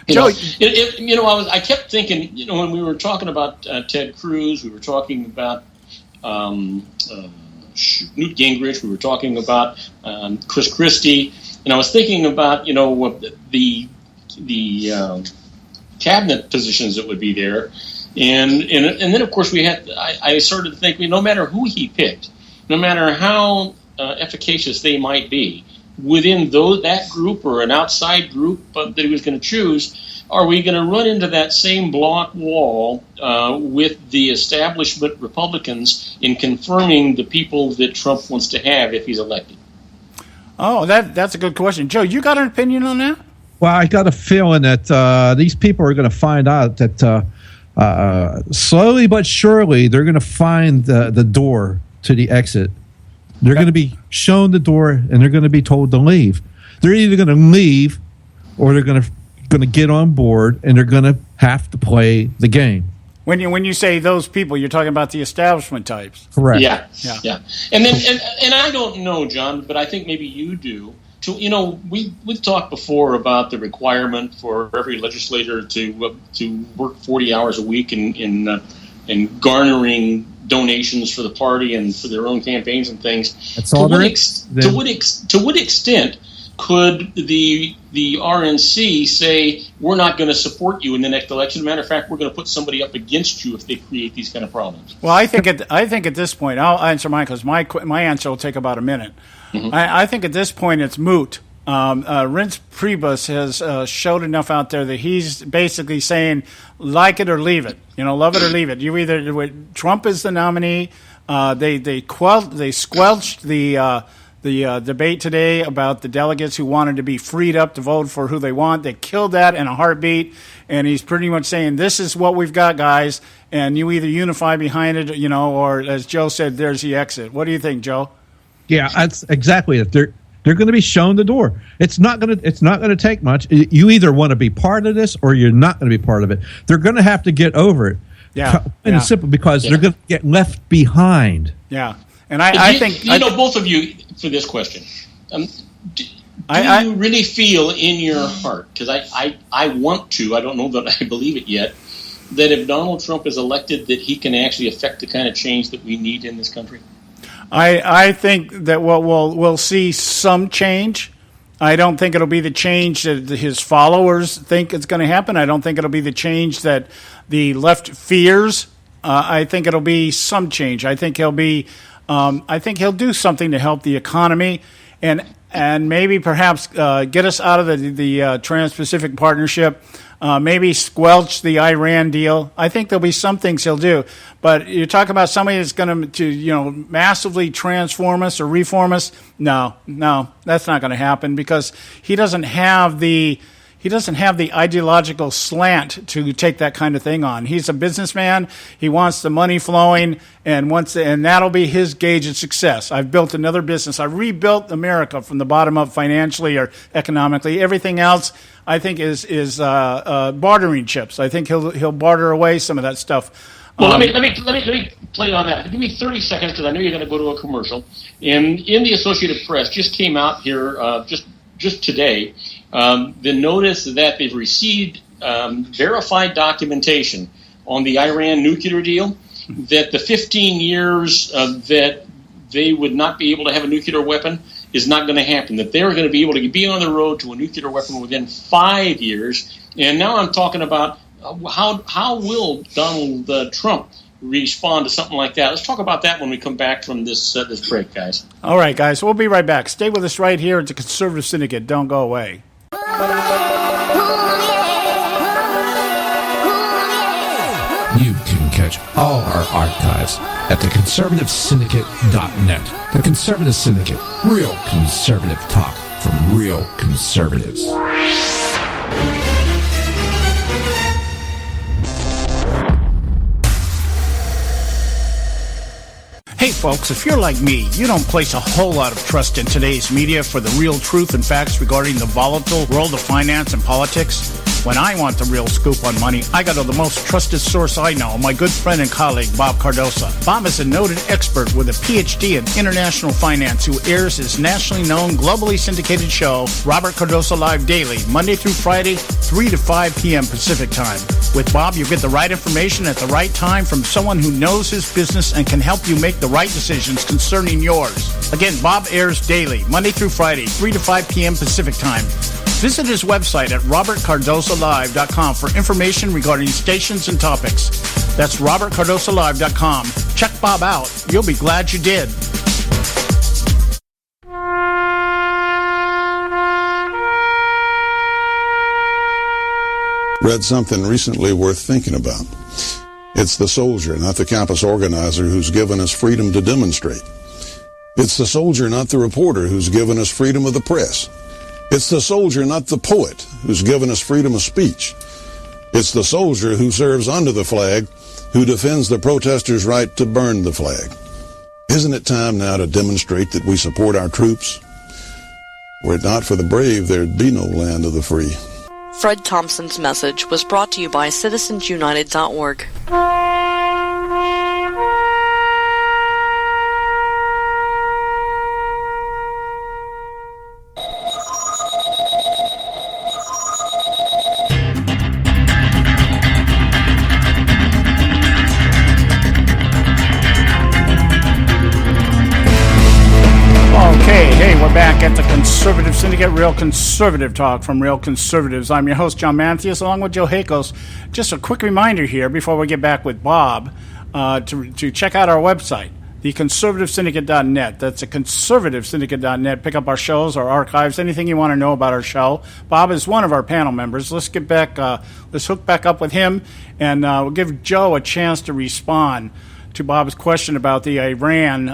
Joe, I kept thinking, when we were talking about Ted Cruz, we were talking about Newt Gingrich, we were talking about Chris Christie, and I was thinking about, the cabinet positions that would be there, and then of course I started to think, no matter who he picked, no matter how efficacious they might be within that group or an outside group that he was going to choose, are we going to run into that same block wall with the establishment Republicans in confirming the people that Trump wants to have if he's elected? Oh, that's a good question. Joe, you got an opinion on that? Well, I got a feeling that these people are going to find out that slowly but surely they're going to find the door to the exit. They're going to be shown the door, and they're going to be told to leave. They're either going to leave, or they're going to get on board, and they're going to have to play the game. When you say those people, you're talking about the establishment types. Correct. Yeah. And then and I don't know, John, but I think maybe you do. We've talked before about the requirement for every legislator to work 40 hours a week in garnering donations for the party and for their own campaigns and things. That's all To what extent could the RNC say, we're not going to support you in the next election? Matter of fact, we're going to put somebody up against you if they create these kind of problems. Well, I think at this point, I'll answer mine because my answer will take about a minute. Mm-hmm. I think at this point it's moot. Reince Priebus has showed enough out there that he's basically saying, like it or leave it. Love it or leave it. You either Trump is the nominee. They squelched the debate today about the delegates who wanted to be freed up to vote for who they want. They killed that in a heartbeat, and he's pretty much saying, this is what we've got, guys, and you either unify behind it, or as Joe said, there's the exit. What do you think, Joe? Yeah, that's exactly it. They're going to be shown the door. It's not going to take much. You either want to be part of this or you're not going to be part of it. They're going to have to get over it. Yeah, and it's simple because they're going to get left behind. Yeah. And I think both of you for this question. Do you really feel in your heart? Because I want to. I don't know that I believe it yet. That if Donald Trump is elected, that he can actually affect the kind of change that we need in this country. I think that we'll see some change. I don't think it'll be the change that his followers think it's going to happen. I don't think it'll be the change that the left fears. I think it'll be some change. I think he'll do something to help the economy and maybe perhaps get us out of the Trans-Pacific Partnership. Maybe squelch the Iran deal. I think there'll be some things he'll do. But you're talking about somebody that's going to massively transform us or reform us. No, that's not going to happen because he doesn't have the ideological slant to take that kind of thing on. He's a businessman. He wants the money flowing, and that'll be his gauge of success. I've built another business. I rebuilt America from the bottom up financially or economically. Everything else, I think, is bartering chips. I think he'll barter away some of that stuff. Well, let me play on that. Give me 30 seconds because I know you're going to go to a commercial. In the Associated Press, just came out here just today. The notice that they've received verified documentation on the Iran nuclear deal, that the 15 years that they would not be able to have a nuclear weapon is not going to happen, that they're going to be able to be on the road to a nuclear weapon within 5 years. And now I'm talking about how will Donald Trump respond to something like that. Let's talk about that when we come back from this break, guys. All right, guys, we'll be right back. Stay with us right here at the Conservative Syndicate. Don't go away. You can catch all our archives at theconservativesyndicate.net. The Conservative Syndicate. Real conservative talk from real conservatives. Hey folks, if you're like me, you don't place a whole lot of trust in today's media for the real truth and facts regarding the volatile world of finance and politics. When I want the real scoop on money, I go to the most trusted source I know, my good friend and colleague, Bob Cardoso. Bob is a noted expert with a PhD in international finance who airs his nationally known, globally syndicated show, Robert Cardoso Live Daily, Monday through Friday, 3 to 5 p.m. Pacific Time. With Bob, you get the right information at the right time from someone who knows his business and can help you make the right decisions concerning yours. Again, Bob airs daily, Monday through Friday, 3 to 5 p.m. Pacific Time. Visit his website at robertcardosolive.com for information regarding stations and topics. That's robertcardosolive.com. Check Bob out. You'll be glad you did. Read something recently worth thinking about. It's the soldier, not the campus organizer, who's given us freedom to demonstrate. It's the soldier, not the reporter, who's given us freedom of the press. It's the soldier, not the poet, who's given us freedom of speech. It's the soldier who serves under the flag, who defends the protesters' right to burn the flag. Isn't it time now to demonstrate that we support our troops? Were it not for the brave, there'd be no land of the free. Fred Thompson's message was brought to you by citizensunited.org. Back at the Conservative Syndicate, Real Conservative Talk from Real Conservatives. I'm your host, John Matthews, along with Joe Hakos. Just a quick reminder here before we get back with Bob to check out our website, theconservativesyndicate.net. That's the conservativesyndicate.net. Pick up our shows, our archives, anything you want to know about our show. Bob is one of our panel members. Let's get back. Let's hook back up with him, and we'll give Joe a chance to respond to Bob's question about the Iran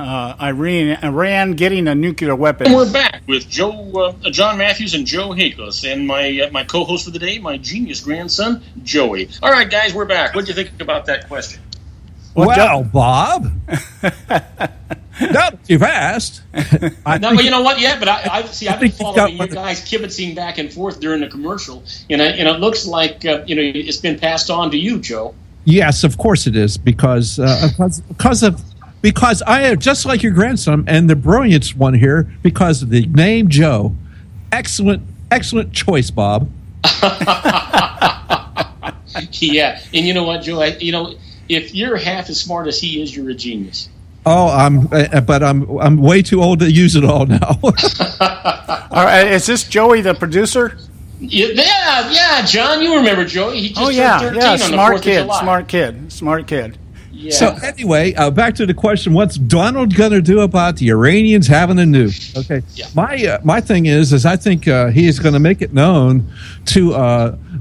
getting a nuclear weapon. And we're back with John Matthews and Joe Hakos, and my co-host for the day, my genius grandson, Joey. All right, guys, we're back. What do you think about that question? Well, Bob, not too fast. No, but you know what? Yeah, but I've been following you guys kibitzing back and forth during the commercial, and it looks like it's been passed on to you, Joe. Yes, of course it is, because of Because I am just like your grandson, and the brilliant one here because of the name Joe. Excellent choice, Bob. Yeah, and you know what, Joe? If you're half as smart as he is, you're a genius. Oh, I'm way too old to use it all now. All right, is this Joey, the producer? Yeah, John, you remember Joey? He just turned 13 on the 4th of July. Smart kid. Yeah. So anyway, back to the question: what's Donald going to do about the Iranians having a nuke? Okay, my thing is I think he is going to make it known to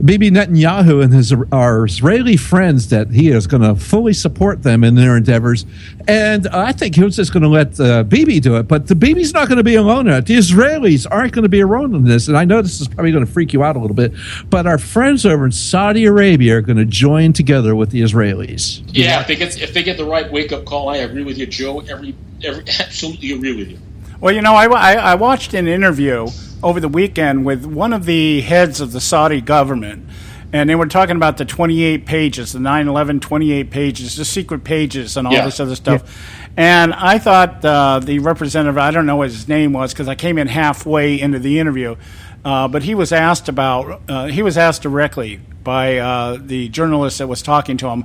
Bibi Netanyahu and our Israeli friends that he is going to fully support them in their endeavors. And I think he was just going to let Bibi do it. But the Bibi's not going to be alone in it. The Israelis aren't going to be alone in this. And I know this is probably going to freak you out a little bit, but our friends over in Saudi Arabia are going to join together with the Israelis. Yeah, if they get the right wake-up call, I agree with you, Joe. Absolutely agree with you. Well, I watched an interview over the weekend with one of the heads of the Saudi government, and they were talking about the 28 pages, the 9/11 28 pages, the secret pages, and all this other stuff. Yeah. And I thought the representative, I don't know what his name was because I came in halfway into the interview, but he was asked directly by the journalist that was talking to him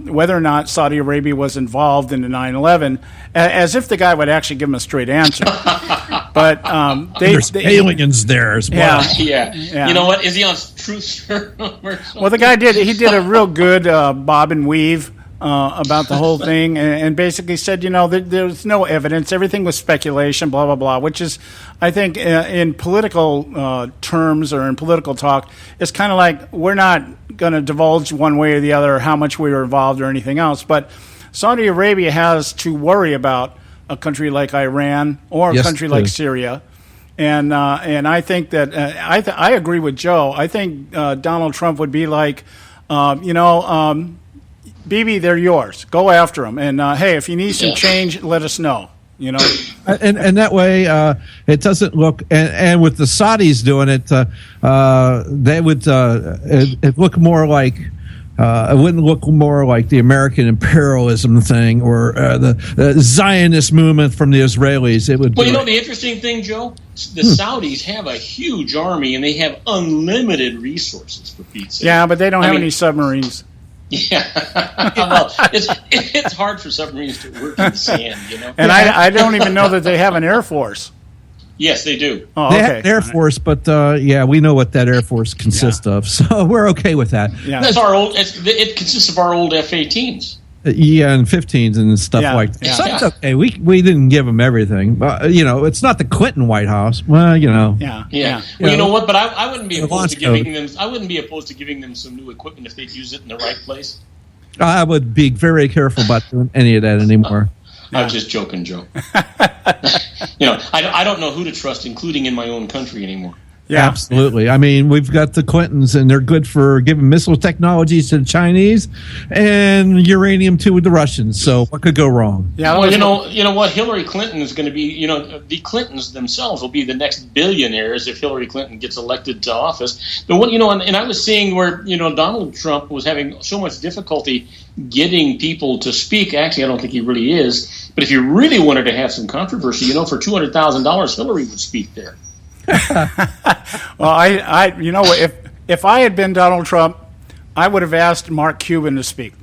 whether or not Saudi Arabia was involved in the 9/11, as if the guy would actually give him a straight answer. But there's aliens there as well. Yeah. You know what? Is he on Truth Serum or something? Well, the guy did a real good bob and weave about the whole thing, and basically said, there's no evidence. Everything was speculation, blah, blah, blah, which is, I think, in political terms or in political talk, it's kind of like we're not going to divulge one way or the other how much we were involved or anything else. But Saudi Arabia has to worry about a country like Iran or a country like Syria. And I think that I agree with Joe. I think Donald Trump would be like, Bibi, they're yours. Go after them. And, hey, if you need some change, let us know. And that way it doesn't look and with the Saudis doing it, they would it look more like it wouldn't look more like the American imperialism thing or the Zionist movement from the Israelis. It would. Well, the interesting thing, Joe, the Saudis have a huge army and they have unlimited resources for Pete's sake. Yeah, but they don't have any submarines. Yeah, well, it's hard for submarines to work in the sand, And I don't even know that they have an Air Force. Yes, they do. Oh, they okay. have an Air Force, but we know what that Air Force consists of, so we're okay with that. Yeah, that's our old. It consists of our old F-18s. Yeah, and 15s and stuff like that. So it's okay. We didn't give them everything, but it's not the Clinton White House. Well, Yeah. Well, you know what? But I wouldn't be opposed to giving them. I wouldn't be opposed to giving them some new equipment if they'd use it in the right place. I would be very careful about doing any of that anymore. I'm just joking, Joe. I don't know who to trust, including in my own country anymore. Yeah, absolutely. I mean, we've got the Clintons, and they're good for giving missile technologies to the Chinese and uranium to the Russians. So what could go wrong? Yeah. Well, you know what? Hillary Clinton is going to be. The Clintons themselves will be the next billionaires if Hillary Clinton gets elected to office. But and I was seeing where Donald Trump was having so much difficulty getting people to speak. Actually, I don't think he really is. But if you really wanted to have some controversy, for $200,000, Hillary would speak there. Well, if I had been Donald Trump, I would have asked Mark Cuban to speak.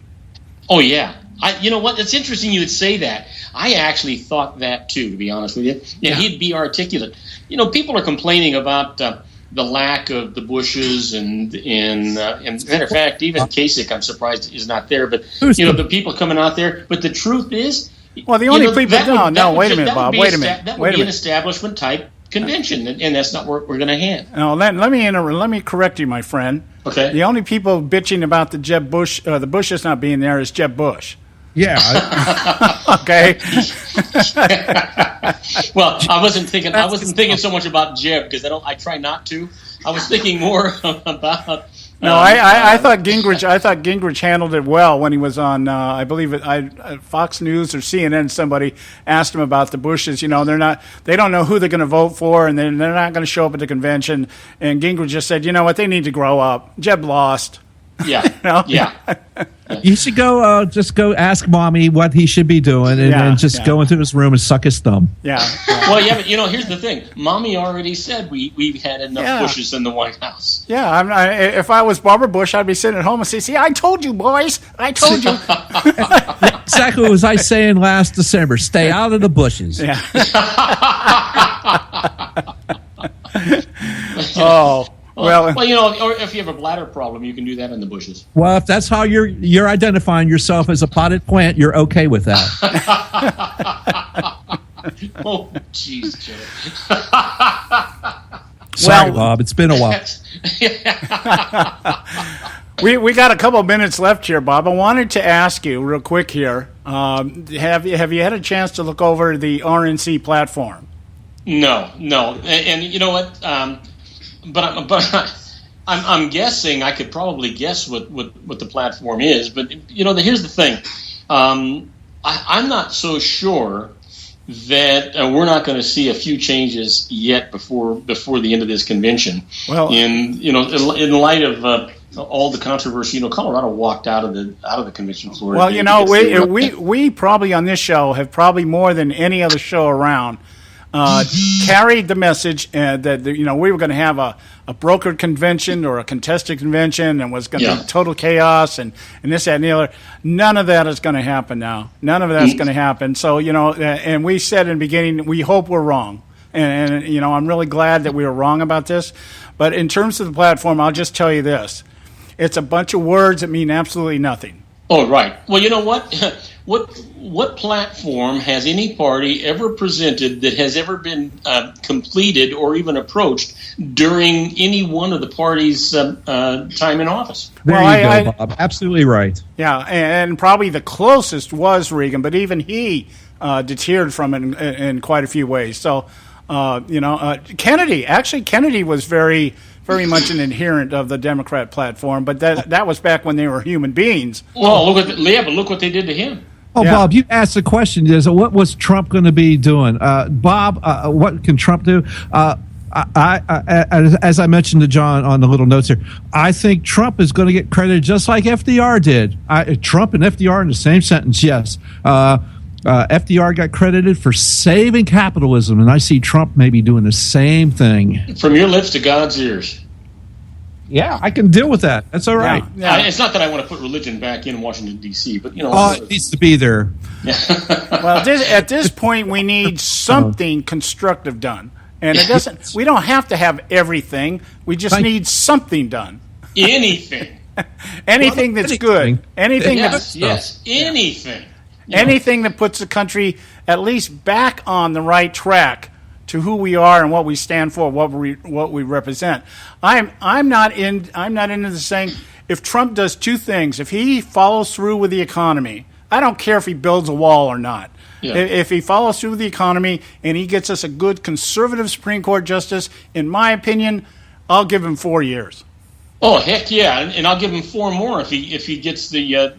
Oh yeah, you know what? It's interesting you would say that. I actually thought that too, to be honest with you. Yeah, he'd be articulate. People are complaining about the lack of the Bushes and matter of fact, even Kasich, I'm surprised is not there. But the people coming out there. But the truth is, well, the only people. Wait a minute, Bob. Wait a minute. That would be an establishment type convention, and that's not what we're going to have. No, let me correct you, my friend. Okay. The only people bitching about the Bushes not being there is Jeb Bush. Yeah. Okay. Well, I wasn't thinking so much about Jeb because I try not to. I was thinking more about. No, I thought Gingrich handled it well when he was on. I believe Fox News or CNN. Somebody asked him about the Bushes. They don't know who they're going to vote for, and they're not going to show up at the convention. And Gingrich just said, "You know what? They need to grow up." Jeb lost. Yeah. Yeah. You should go, just go ask mommy what he should be doing, and just go into his room and suck his thumb. Yeah. Well, but here's the thing. Mommy already said we've had enough Bushes in the White House. Yeah. If I was Barbara Bush, I'd be sitting at home and say, "See, I told you, boys. I told you." Exactly what was I saying last December. Stay out of the bushes. Yeah. Oh. Well, or if you have a bladder problem, you can do that in the bushes. Well, if that's how you're identifying yourself as a potted plant, you're okay with that. Oh, jeez, Joe. Sorry, Bob. It's been a while. We got a couple of minutes left here, Bob. I wanted to ask you real quick here. Have you had a chance to look over the RNC platform? No. And you know what? But I'm guessing I could probably guess what the platform is. But here's the thing. I'm not so sure that we're not going to see a few changes yet before the end of this convention. Well, in light of all the controversy, Colorado walked out of the convention floor. Well, we probably on this show have probably more than any other show around carried the message that we were going to have a brokered convention or a contested convention and was going to be total chaos and this, that, and the other. None of that is going to happen now. None of that's going to happen. So, and we said in the beginning, we hope we're wrong. And I'm really glad that we were wrong about this. But in terms of the platform, I'll just tell you this. It's a bunch of words that mean absolutely nothing. Oh, right. Well, you know what? What platform has any party ever presented that has ever been completed or even approached during any one of the parties' time in office? There you go, Bob. Absolutely right. Yeah, and probably the closest was Reagan, but even he deterred from it in quite a few ways. So, Kennedy. Actually, Kennedy was very much an adherent of the Democrat platform, but that was back when they were human beings. Well, but look what they did to him. Oh, yeah. Bob, you asked the question, what was Trump going to be doing? Bob, what can Trump do? As I mentioned to John on the little notes here, I think Trump is going to get credited just like FDR did. Trump and FDR in the same sentence, yes. FDR got credited for saving capitalism, and I see Trump maybe doing the same thing. From your lips to God's ears. Yeah, I can deal with that. That's all right. Yeah. It's not that I want to put religion back in Washington, D.C., but, it needs to be there. Well, at this point, we need something constructive done. And it doesn't. We don't have to have everything. We just need something done. Anything. Anything that's good. Anything anything. Anything that puts the country at least back on the right track to who we are and what we stand for, what we represent. I'm not into the saying if Trump does two things, if he follows through with the economy, I don't care if he builds a wall or not. Yeah. If he follows through with the economy and he gets us a good conservative Supreme Court justice, in my opinion, I'll give him 4 years. Oh, heck yeah, and I'll give him 4 more if he gets the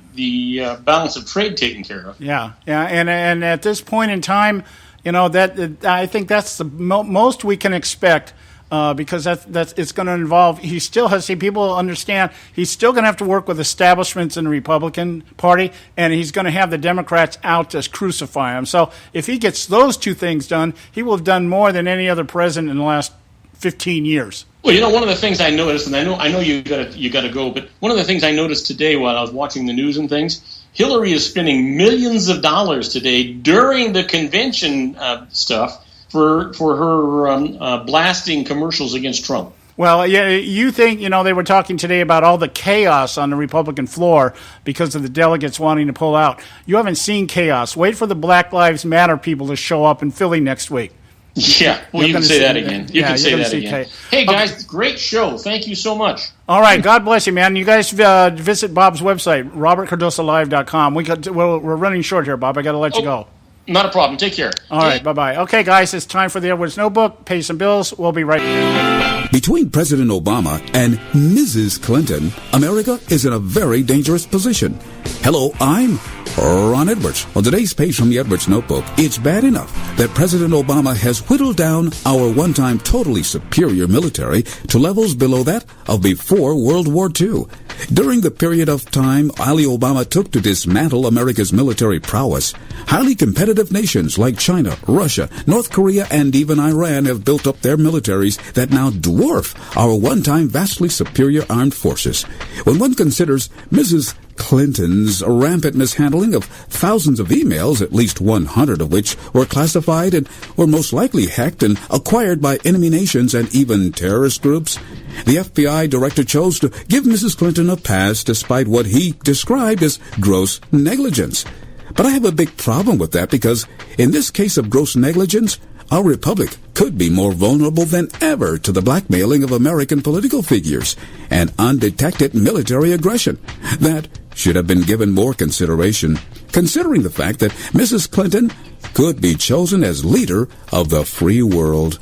balance of trade taken care of. Yeah, and at this point in time, that I think that's the most we can expect because that's it's going to involve. He still has to see people understand he's still going to have to work with establishments in the Republican Party, and he's going to have the Democrats out to crucify him. So if he gets those two things done, he will have done more than any other president in the last 15 years. Well, one of the things I noticed, and I know you got to go, but one of the things I noticed today while I was watching the news and things, Hillary is spending millions of dollars today during the convention stuff for her blasting commercials against Trump. Well, yeah, you think, they were talking today about all the chaos on the Republican floor because of the delegates wanting to pull out. You haven't seen chaos. Wait for the Black Lives Matter people to show up in Philly next week. Yeah, well, you can say that again. You can say that again. Hey, guys, great show. Thank you so much. All right, God bless you, man. You guys visit Bob's website, robertcardosalive.com. We're running short here, Bob. I got to let you go. Not a problem. Take care. All right, bye-bye. Okay, guys, it's time for the Edwards Notebook. Pay some bills. We'll be right back. Between President Obama and Mrs. Clinton, America is in a very dangerous position. Hello, I'm Ron Edwards. On today's page from the Edwards Notebook, it's bad enough that President Obama has whittled down our one-time totally superior military to levels below that of before World War II. During the period of time Ali Obama took to dismantle America's military prowess, highly competitive nations like China, Russia, North Korea, and even Iran have built up their militaries that now dwarf our one-time vastly superior armed forces. When one considers Mrs. Clinton's rampant mishandling of thousands of emails, at least 100 of which were classified and were most likely hacked and acquired by enemy nations and even terrorist groups, the FBI director chose to give Mrs. Clinton a pass despite what he described as gross negligence. But I have a big problem with that because in this case of gross negligence, our republic could be more vulnerable than ever to the blackmailing of American political figures and undetected military aggression. That should have been given more consideration, considering the fact that Mrs. Clinton could be chosen as leader of the free world.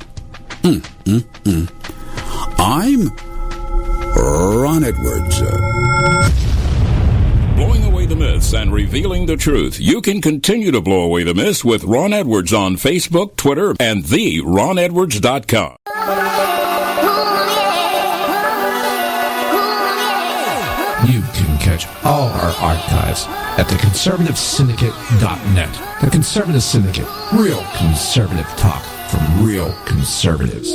I'm Ron Edwards. Blowing away the myths and revealing the truth. You can continue to blow away the myths with Ron Edwards on Facebook, Twitter, and theronedwards.com. You can catch all our archives at theconservativesyndicate.net. The Conservative Syndicate. Real conservative talk from real conservatives.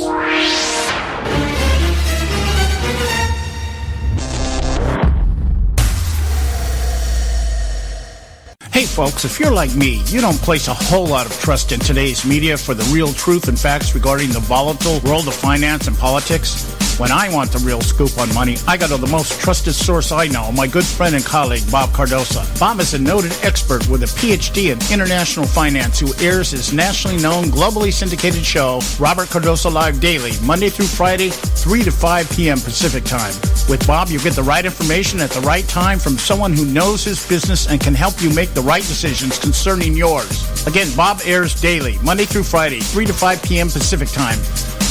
Hey folks, if you're like me, you don't place a whole lot of trust in today's media for the real truth and facts regarding the volatile world of finance and politics. When I want the real scoop on money, I go to the most trusted source I know, my good friend and colleague, Bob Cardoso. Bob is a noted expert with a PhD in international finance who airs his nationally known, globally syndicated show, Robert Cardoso Live Daily, Monday through Friday, 3 to 5 p.m. Pacific Time. With Bob, you get the right information at the right time from someone who knows his business and can help you make the right decisions concerning yours. Again, Bob airs daily, Monday through Friday, 3 to 5 p.m. Pacific Time.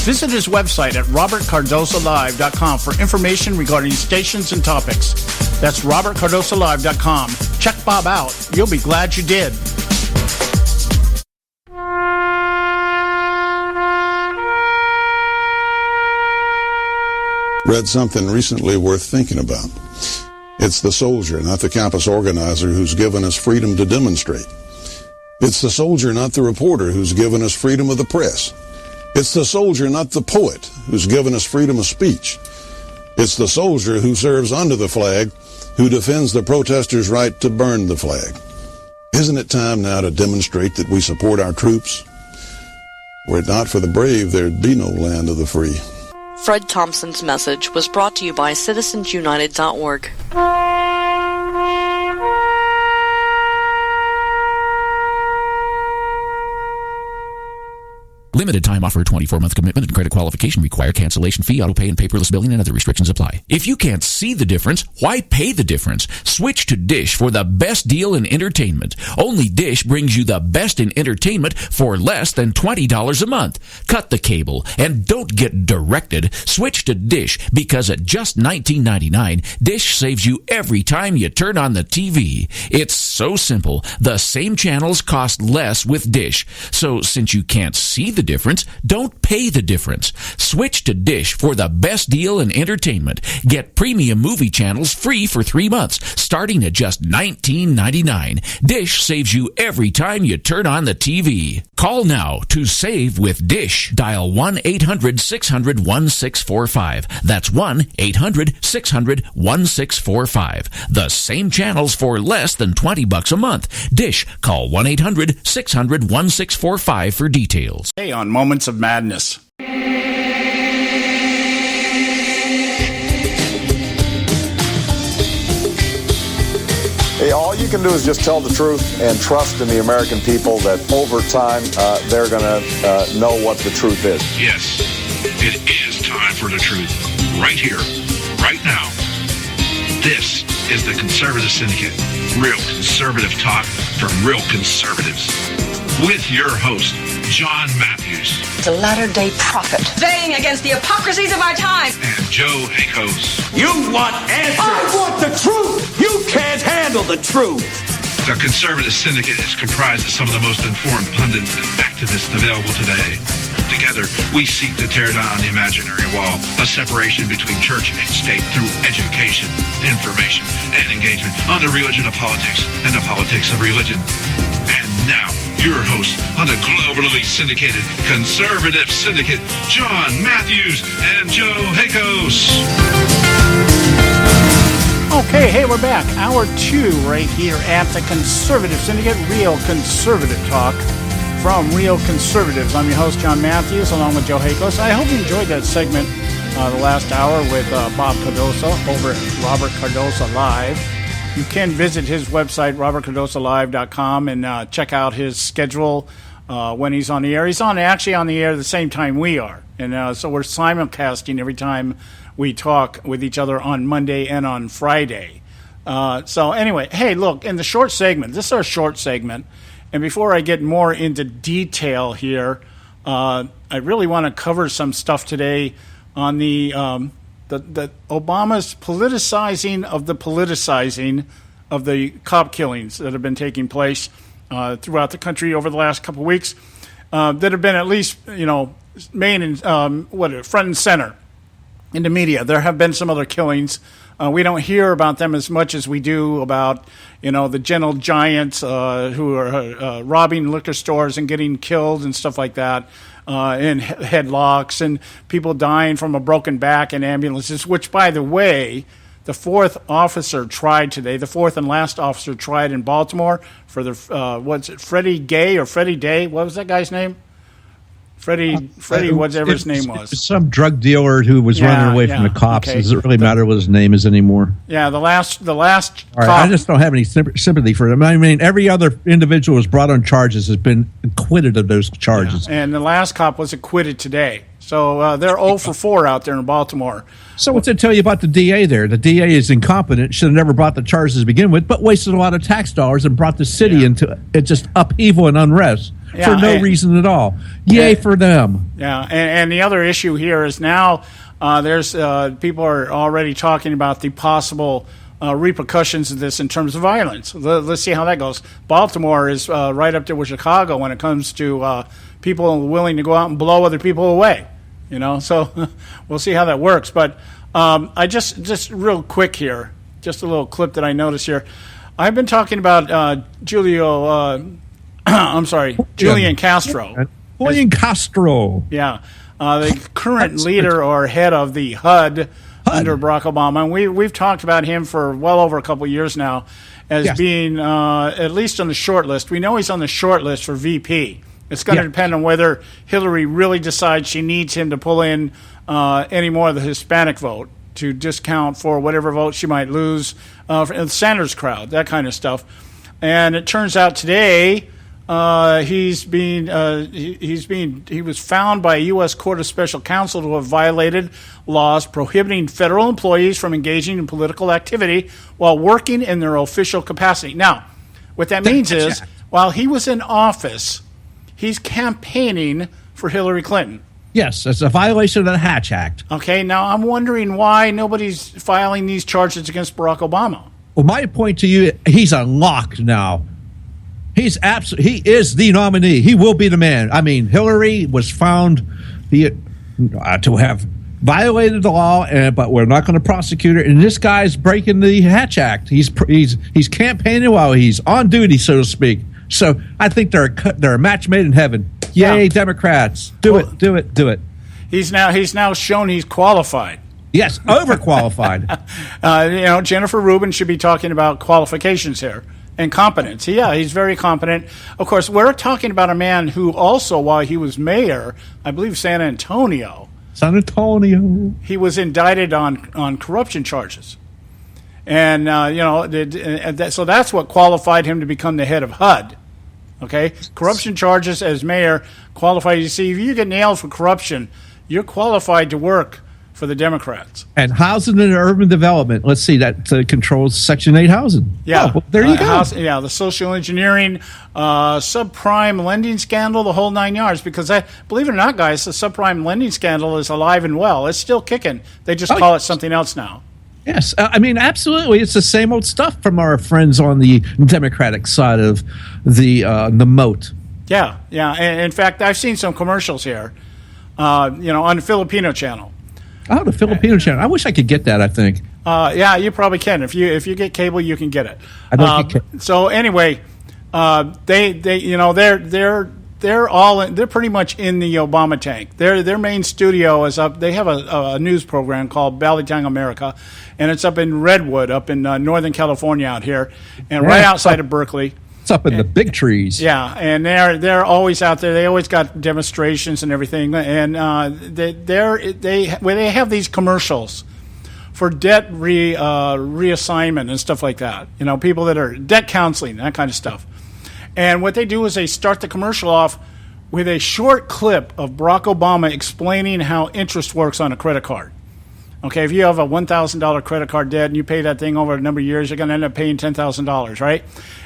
Visit his website at robertcardosolive.com for information regarding stations and topics. That's robertcardosolive.com. Check Bob out. You'll be glad you did. Read something recently worth thinking about. It's the soldier, not the campus organizer, who's given us freedom to demonstrate. It's the soldier, not the reporter, who's given us freedom of the press. It's the soldier, not the poet, who's given us freedom of speech. It's the soldier who serves under the flag, who defends the protesters' right to burn the flag. Isn't it time now to demonstrate that we support our troops? Were it not for the brave, there'd be no land of the free. Fred Thompson's message was brought to you by citizensunited.org. Limited time offer, 24-month commitment and credit qualification require. Cancellation fee, auto pay, and paperless billing and other restrictions apply. If you can't see the difference, why pay the difference? Switch to Dish for the best deal in entertainment. Only Dish brings you the best in entertainment for less than $20 a month. Cut the cable and don't get directed. Switch to Dish because at just $19.99, Dish saves you every time you turn on the TV. It's so simple. The same channels cost less with Dish. So since you can't see the difference, don't pay the difference. Switch to Dish for the best deal in entertainment. Get premium movie channels free for 3 months, starting at just $19.99. Dish saves you every time you turn on the TV. Call now to save with Dish. Dial 1-800-600-1645. That's 1-800-600-1645. The same channels for less than $20 a month. Dish. Call 1-800-600-1645 for details. Hey, on Moments of Madness. Hey, all you can do is just tell the truth and trust in the American people that over time they're going to know what the truth is. Yes, it is time for the truth. Right here, right now. This is the Conservative Syndicate. Real conservative talk from real conservatives. With your host, John Matthews. The latter-day prophet. Baying against the hypocrisies of our time. And Joe Akos. You want answers. I want the truth. You can't handle the truth. The Conservative Syndicate is comprised of some of the most informed pundits and activists available today. Together, we seek to tear down the imaginary wall, a separation between church and state through education, information, and engagement on the religion of politics and the politics of religion. And now, your hosts on the globally syndicated Conservative Syndicate, John Matthews and Joe Hakos. Okay, hey, we're back. Hour 2 right here at the Conservative Syndicate, Real Conservative Talk from Real Conservatives. I'm your host, John Matthews, along with Joe Hakos. I hope you enjoyed that segment, the last hour with Bob Cardoso over at Robert Cardoso Live. You can visit his website, robertcardosalive.com, and check out his schedule when he's on the air. He's actually on the air the same time we are. And so we're simulcasting every time we talk with each other on Monday and on Friday. So anyway, hey, look, in the short segment, this is our short segment. And before I get more into detail here, I really want to cover some stuff today on the Obama's politicizing of the cop killings that have been taking place throughout the country over the last couple of weeks that have been at least, main and front and center in the media. There have been some other killings. We don't hear about them as much as we do about, the gentle giants who are robbing liquor stores and getting killed and stuff like that, in headlocks and people dying from a broken back in ambulances, which, by the way, the fourth and last officer tried in Baltimore for Freddie Gay or Freddie Day? What was that guy's name? Freddie, whatever his name was. Some drug dealer who was running away from the cops. Okay. Does it really matter what his name is anymore? Yeah, the last All right, I just don't have any sympathy for him. I mean, every other individual who was brought on charges has been acquitted of those charges. Yeah. And the last cop was acquitted today. So they're 0 for 4 out there in Baltimore. So what's it tell you about the DA there? The DA is incompetent, should have never brought the charges to begin with, but wasted a lot of tax dollars and brought the city into just upheaval and unrest. For no reason at all. Yay for them. Yeah, and the other issue here is now there's people are already talking about the possible repercussions of this in terms of violence. Let's see how that goes. Baltimore is right up there with Chicago when it comes to people willing to go out and blow other people away. So we'll see how that works. But I just real quick here, just a little clip that I noticed here. I've been talking about Julian Castro. Julian Castro. Yeah. The current leader or head of the HUD under Barack Obama. And we've talked about him for well over a couple of years now as being at least on the short list. We know he's on the short list for VP. It's going to depend on whether Hillary really decides she needs him to pull in any more of the Hispanic vote to discount for whatever vote she might lose in the Sanders crowd, that kind of stuff. And it turns out today he was found by a U.S. Court of Special Counsel to have violated laws prohibiting federal employees from engaging in political activity while working in their official capacity. Now, what that means is, while he was in office, he's campaigning for Hillary Clinton. Yes, that's a violation of the Hatch Act. Okay, now I'm wondering why nobody's filing these charges against Barack Obama. Well, my point to you, he's unlocked now. He is the nominee. He will be the man. I mean, Hillary was found to have violated the law, but we're not going to prosecute her. And this guy's breaking the Hatch Act. He's campaigning while he's on duty, so to speak. So I think they're a match made in heaven. Yay, Democrats! Do it. He's now shown he's qualified. Yes, overqualified. Jennifer Rubin should be talking about qualifications here. And competence. Yeah, he's very competent. Of course, we're talking about a man who also, while he was mayor, I believe San Antonio, he was indicted on corruption charges. And, so that's what qualified him to become the head of HUD. Okay? Corruption charges as mayor qualified. You see, if you get nailed for corruption, you're qualified to work for the Democrats. And housing and urban development, let's see, that controls Section 8 housing. Yeah. Well, there you go. The social engineering, subprime lending scandal, the whole 9 yards. Because, believe it or not, guys, the subprime lending scandal is alive and well. It's still kicking. They just call it something else now. Yes, I mean, absolutely. It's the same old stuff from our friends on the Democratic side of the moat. Yeah. And in fact, I've seen some commercials here, on the Filipino channel. Oh, the Filipino channel. I wish I could get that, I think. Yeah, you probably can. If you get cable, you can get it. I don't get cable. So anyway, they're pretty much in the Obama tank. Their main studio is up. They have a news program called Balitang America, and it's up in Redwood, up in Northern California out here, and right outside of Berkeley. It's up in the big trees. Yeah, and they're always out there. They always got demonstrations and everything, and they have these commercials for debt reassignment and stuff like that. People that are debt counseling, that kind of stuff. And what they do is they start the commercial off with a short clip of Barack Obama explaining how interest works on a credit card. Okay, if you have a $1,000 credit card debt and you pay that thing over a number of years, you're going to end up paying $10,000, right?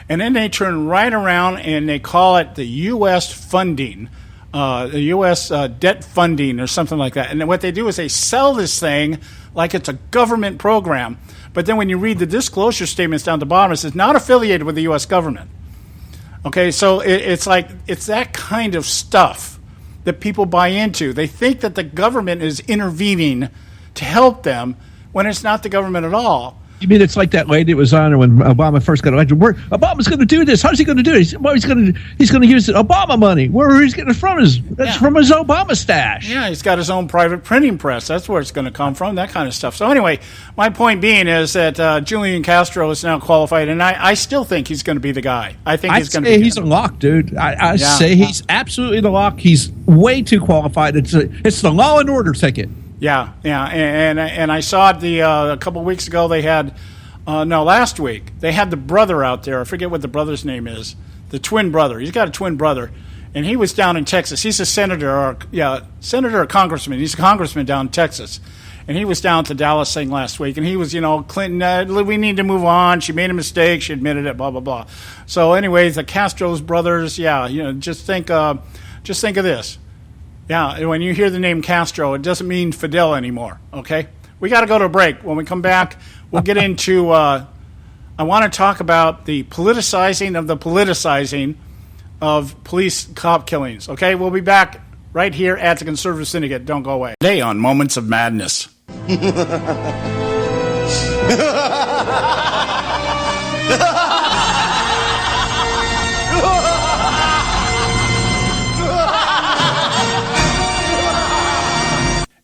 And then they turn right around and they call it the U.S. funding, the U.S. debt funding or something like that. And then what they do is they sell this thing like it's a government program. But then when you read the disclosure statements down the bottom, it says not affiliated with the U.S. government. Okay, so it's that kind of stuff that people buy into. They think that the government is intervening to help them when it's not the government at all. You mean it's like that lady that was on when Obama first got elected? Obama's going to do this. How's he going to do it? He's going to use the Obama money. Where he's getting it from? That's from his Obama stash. Yeah, he's got his own private printing press. That's where it's going to come from, that kind of stuff. So anyway, my point being is that Julian Castro is now qualified, and I still think he's going to be the guy. I think he's going to be. He's a lock, dude. I say he's absolutely the lock. He's way too qualified. It's the law and order ticket. Yeah, and I saw it a couple of weeks ago. They had, last week, they had the brother out there. I forget what the brother's name is. The twin brother. He's got a twin brother, and he was down in Texas. He's a senator or congressman. He's a congressman down in Texas, and he was down to Dallas thing last week, and he was, Clinton, we need to move on. She made a mistake. She admitted it. Blah blah blah. So, anyways, the Castro's brothers. Just think of this. Yeah, when you hear the name Castro, it doesn't mean Fidel anymore, okay? We got to go to a break. When we come back, we'll get into, I want to talk about the politicizing of police cop killings, okay? We'll be back right here at the Conservative Syndicate. Don't go away. Today on Moments of Madness.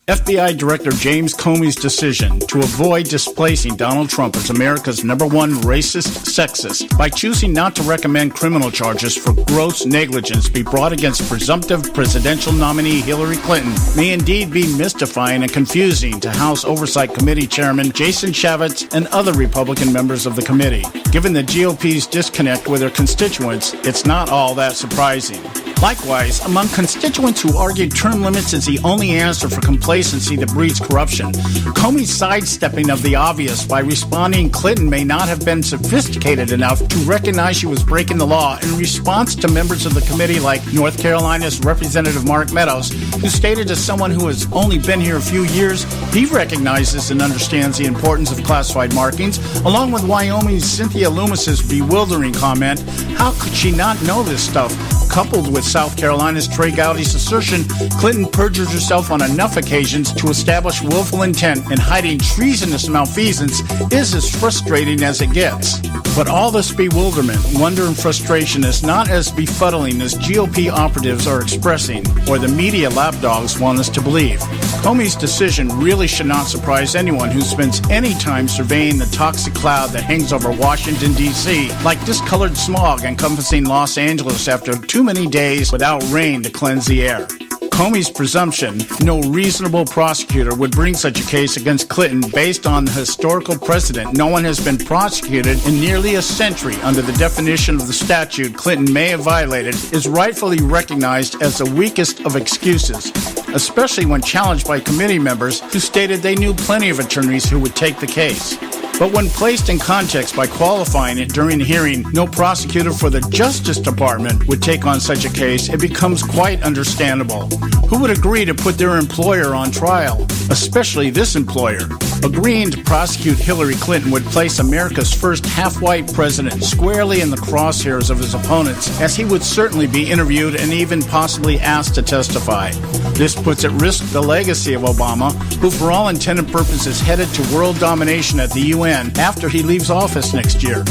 FBI Director James Comey's decision to avoid displacing Donald Trump as America's #1 racist sexist by choosing not to recommend criminal charges for gross negligence be brought against presumptive presidential nominee Hillary Clinton may indeed be mystifying and confusing to House Oversight Committee Chairman Jason Chaffetz and other Republican members of the committee. Given the GOP's disconnect with their constituents, it's not all that surprising. Likewise, among constituents who argued term limits is the only answer for complacency that breeds corruption, Comey's sidestepping of the obvious by responding Clinton may not have been sophisticated enough to recognize she was breaking the law in response to members of the committee like North Carolina's Representative Mark Meadows, who stated as someone who has only been here a few years, he recognizes and understands the importance of classified markings, along with Wyoming's Cynthia Loomis's bewildering comment, how could she not know this stuff? Coupled with South Carolina's Trey Gowdy's assertion, Clinton perjured herself on enough occasions to establish willful intent, and hiding treasonous malfeasance is as frustrating as it gets. But all this bewilderment, wonder, and frustration is not as befuddling as GOP operatives are expressing, or the media lapdogs want us to believe. Comey's decision really should not surprise anyone who spends any time surveying the toxic cloud that hangs over Washington, D.C., like discolored smog encompassing Los Angeles after too many days without rain to cleanse the air. Comey's presumption, no reasonable prosecutor would bring such a case against Clinton based on the historical precedent. No one has been prosecuted in nearly a century under the definition of the statute Clinton may have violated, is rightfully recognized as the weakest of excuses, especially when challenged by committee members who stated they knew plenty of attorneys who would take the case. But when placed in context by qualifying it during the hearing, no prosecutor for the Justice Department would take on such a case, it becomes quite understandable. Who would agree to put their employer on trial, especially this employer? Agreeing to prosecute Hillary Clinton would place America's first half-white president squarely in the crosshairs of his opponents, as he would certainly be interviewed and even possibly asked to testify. This puts at risk the legacy of Obama, who for all intended purposes is headed to world domination at the UN after he leaves office next year.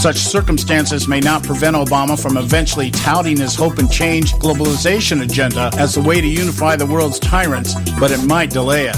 Such circumstances may not prevent Obama from eventually touting his hope and change globalization agenda as the way to unify the world's tyrants, but it might delay it.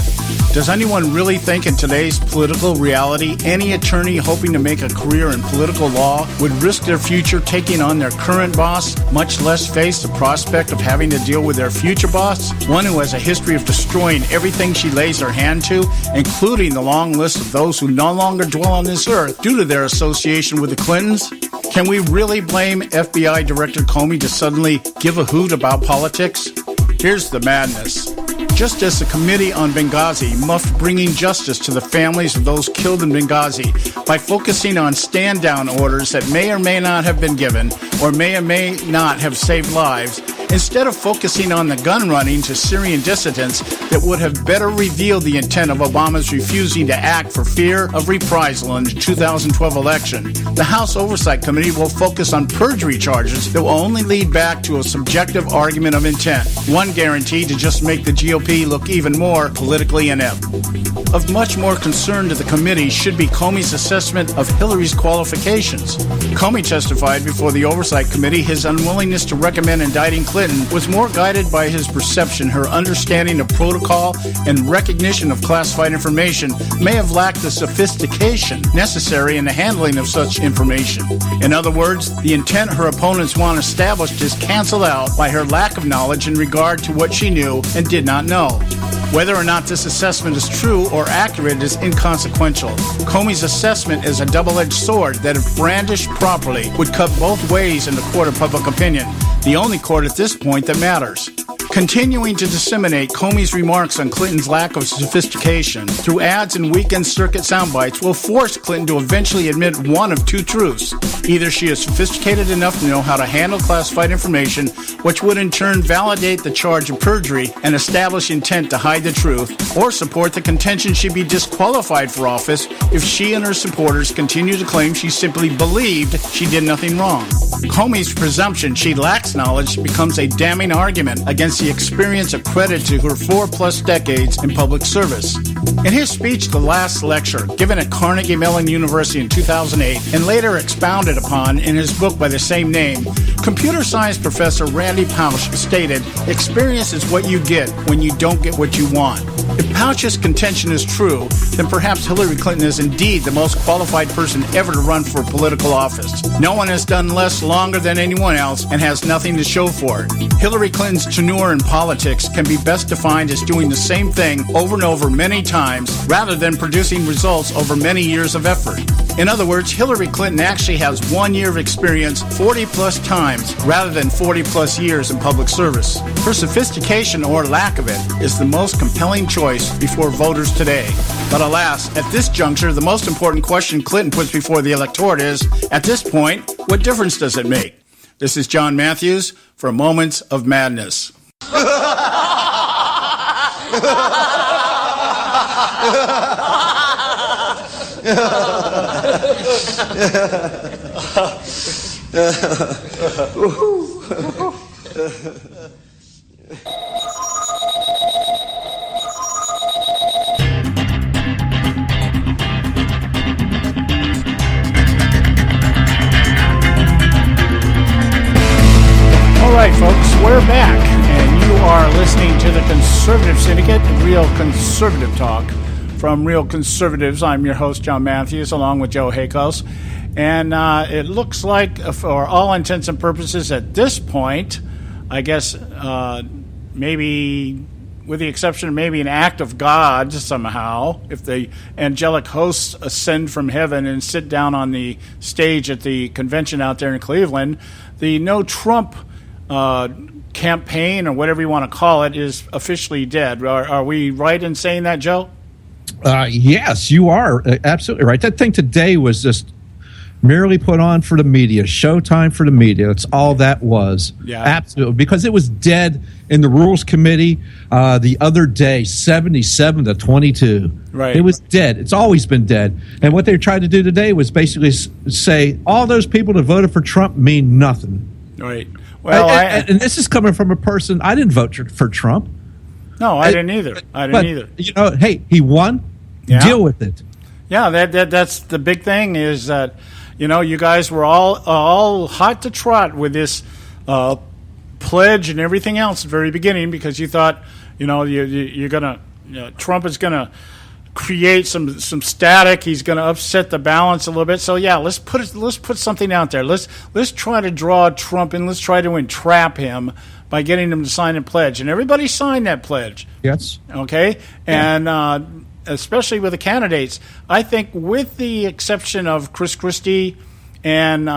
Does anyone really think in today's political reality any attorney hoping to make a career in political law would risk their future taking on their current boss, much less face the prospect of having to deal with their future boss, one who has a history of destroying everything she lays her hand to, including the long list of those who no longer dwell on this earth due to their association with the Clintons? Can we really blame FBI Director Comey to suddenly give a hoot about politics? Here's the madness. Just as the Committee on Benghazi muffed bringing justice to the families of those killed in Benghazi by focusing on stand-down orders that may or may not have been given or may not have saved lives, instead of focusing on the gun running to Syrian dissidents that would have better revealed the intent of Obama's refusing to act for fear of reprisal in the 2012 election, the House Oversight Committee will focus on perjury charges that will only lead back to a subjective argument of intent, one guaranteed to just make the GOP look even more politically inept. Of much more concern to the committee should be Comey's assessment of Hillary's qualifications. Comey testified before the Oversight Committee his unwillingness to recommend indicting Clinton was more guided by his perception her understanding of protocol and recognition of classified information may have lacked the sophistication necessary in the handling of such information. In other words, the intent her opponents want established is canceled out by her lack of knowledge in regard to what she knew and did not know. Whether or not this assessment is true or accurate is inconsequential. Comey's assessment is a double-edged sword that, if brandished properly, would cut both ways in the court of public opinion, the only court at this point that matters. Continuing to disseminate Comey's remarks on Clinton's lack of sophistication through ads and weekend circuit soundbites will force Clinton to eventually admit one of two truths. Either she is sophisticated enough to know how to handle classified information, which would in turn validate the charge of perjury and establish intent to hide the truth, or support the contention she'd be disqualified for office if she and her supporters continue to claim she simply believed she did nothing wrong. Comey's presumption she lacks knowledge becomes a damning argument against the experience accredited to her 4+ decades in public service. In his speech the last lecture, given at Carnegie Mellon University in 2008 and later expounded upon in his book by the same name, computer science professor Randy Pausch stated, "Experience is what you get when you don't get what you want." If Pausch's contention is true, then perhaps Hillary Clinton is indeed the most qualified person ever to run for political office. No one has done less longer than anyone else and has nothing to show for it. Hillary Clinton's tenure in politics can be best defined as doing the same thing over and over many times rather than producing results over many years of effort. In other words, Hillary Clinton actually has 1 year of experience 40+ times rather than 40+ years in public service. Her sophistication, or lack of it, is the most compelling choice before voters today. But alas, at this juncture, the most important question Clinton puts before the electorate is, at this point, what difference does it make? This is John Matthews for Moments of Madness. All right, folks, we're back, and you are listening to the Conservative Syndicate, Real Conservative Talk. From Real Conservatives, I'm your host, John Matthews, along with Joe Hakos. And it looks like, for all intents and purposes at this point, I guess maybe with the exception of maybe an act of God somehow, if the angelic hosts ascend from heaven and sit down on the stage at the convention out there in Cleveland, the No Trump campaign, or whatever you want to call it, is officially dead. Are we right in saying that, Joe? Yes, you are absolutely right. That thing today was just merely put on for the media, showtime for the media. That's all that was. Yeah. Absolutely. Because it was dead in the Rules Committee the other day, 77-22. Right. It was dead. It's always been dead. And what they tried to do today was basically say all those people that voted for Trump mean nothing. Right. Well, and this is coming from a person, I didn't vote for Trump. No, I didn't either. You know, hey, he won. Yeah. Deal with it. Yeah, that's the big thing is that, you know, you guys were all hot to trot with this pledge and everything else at the very beginning because you thought, you know, you're gonna, Trump is gonna create some static. He's gonna upset the balance a little bit. So yeah, let's put something out there. Let's try to draw Trump and let's try to entrap him by getting him to sign a pledge. And everybody signed that pledge. Yes. Okay, and. Especially with the candidates, I think with the exception of Chris Christie and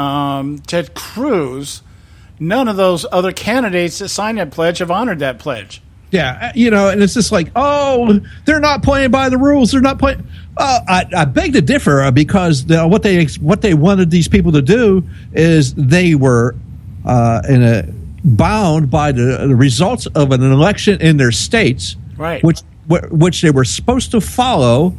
Ted Cruz, none of those other candidates that signed that pledge have honored that pledge. Yeah, you know, and it's just like, oh, they're not playing by the rules. They're not playing. I beg to differ because what they wanted these people to do is they were bound by the results of an election in their states, right? Which they were supposed to follow,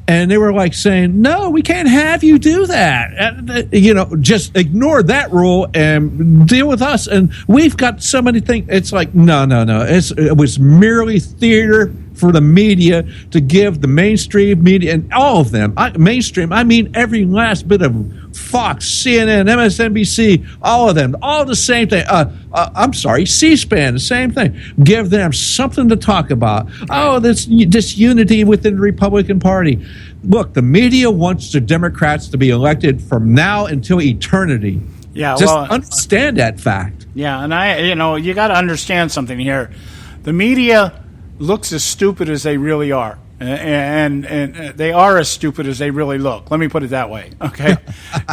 and they were like saying, no, we can't have you do that. And, you know, just ignore that rule and deal with us. And we've got so many things. It's like, no. It was merely theater for the media to give the mainstream media, and all of them, mainstream, I mean every last bit of Fox, CNN, MSNBC, all of them, all the same thing. I'm sorry, C-SPAN, the same thing. Give them something to talk about. Oh, this unity within the Republican Party. Look, the media wants the Democrats to be elected from now until eternity. Yeah, just understand that fact. Yeah, and you got to understand something here. The media looks as stupid as they really are. And they are as stupid as they really look. Let me put it that way, okay?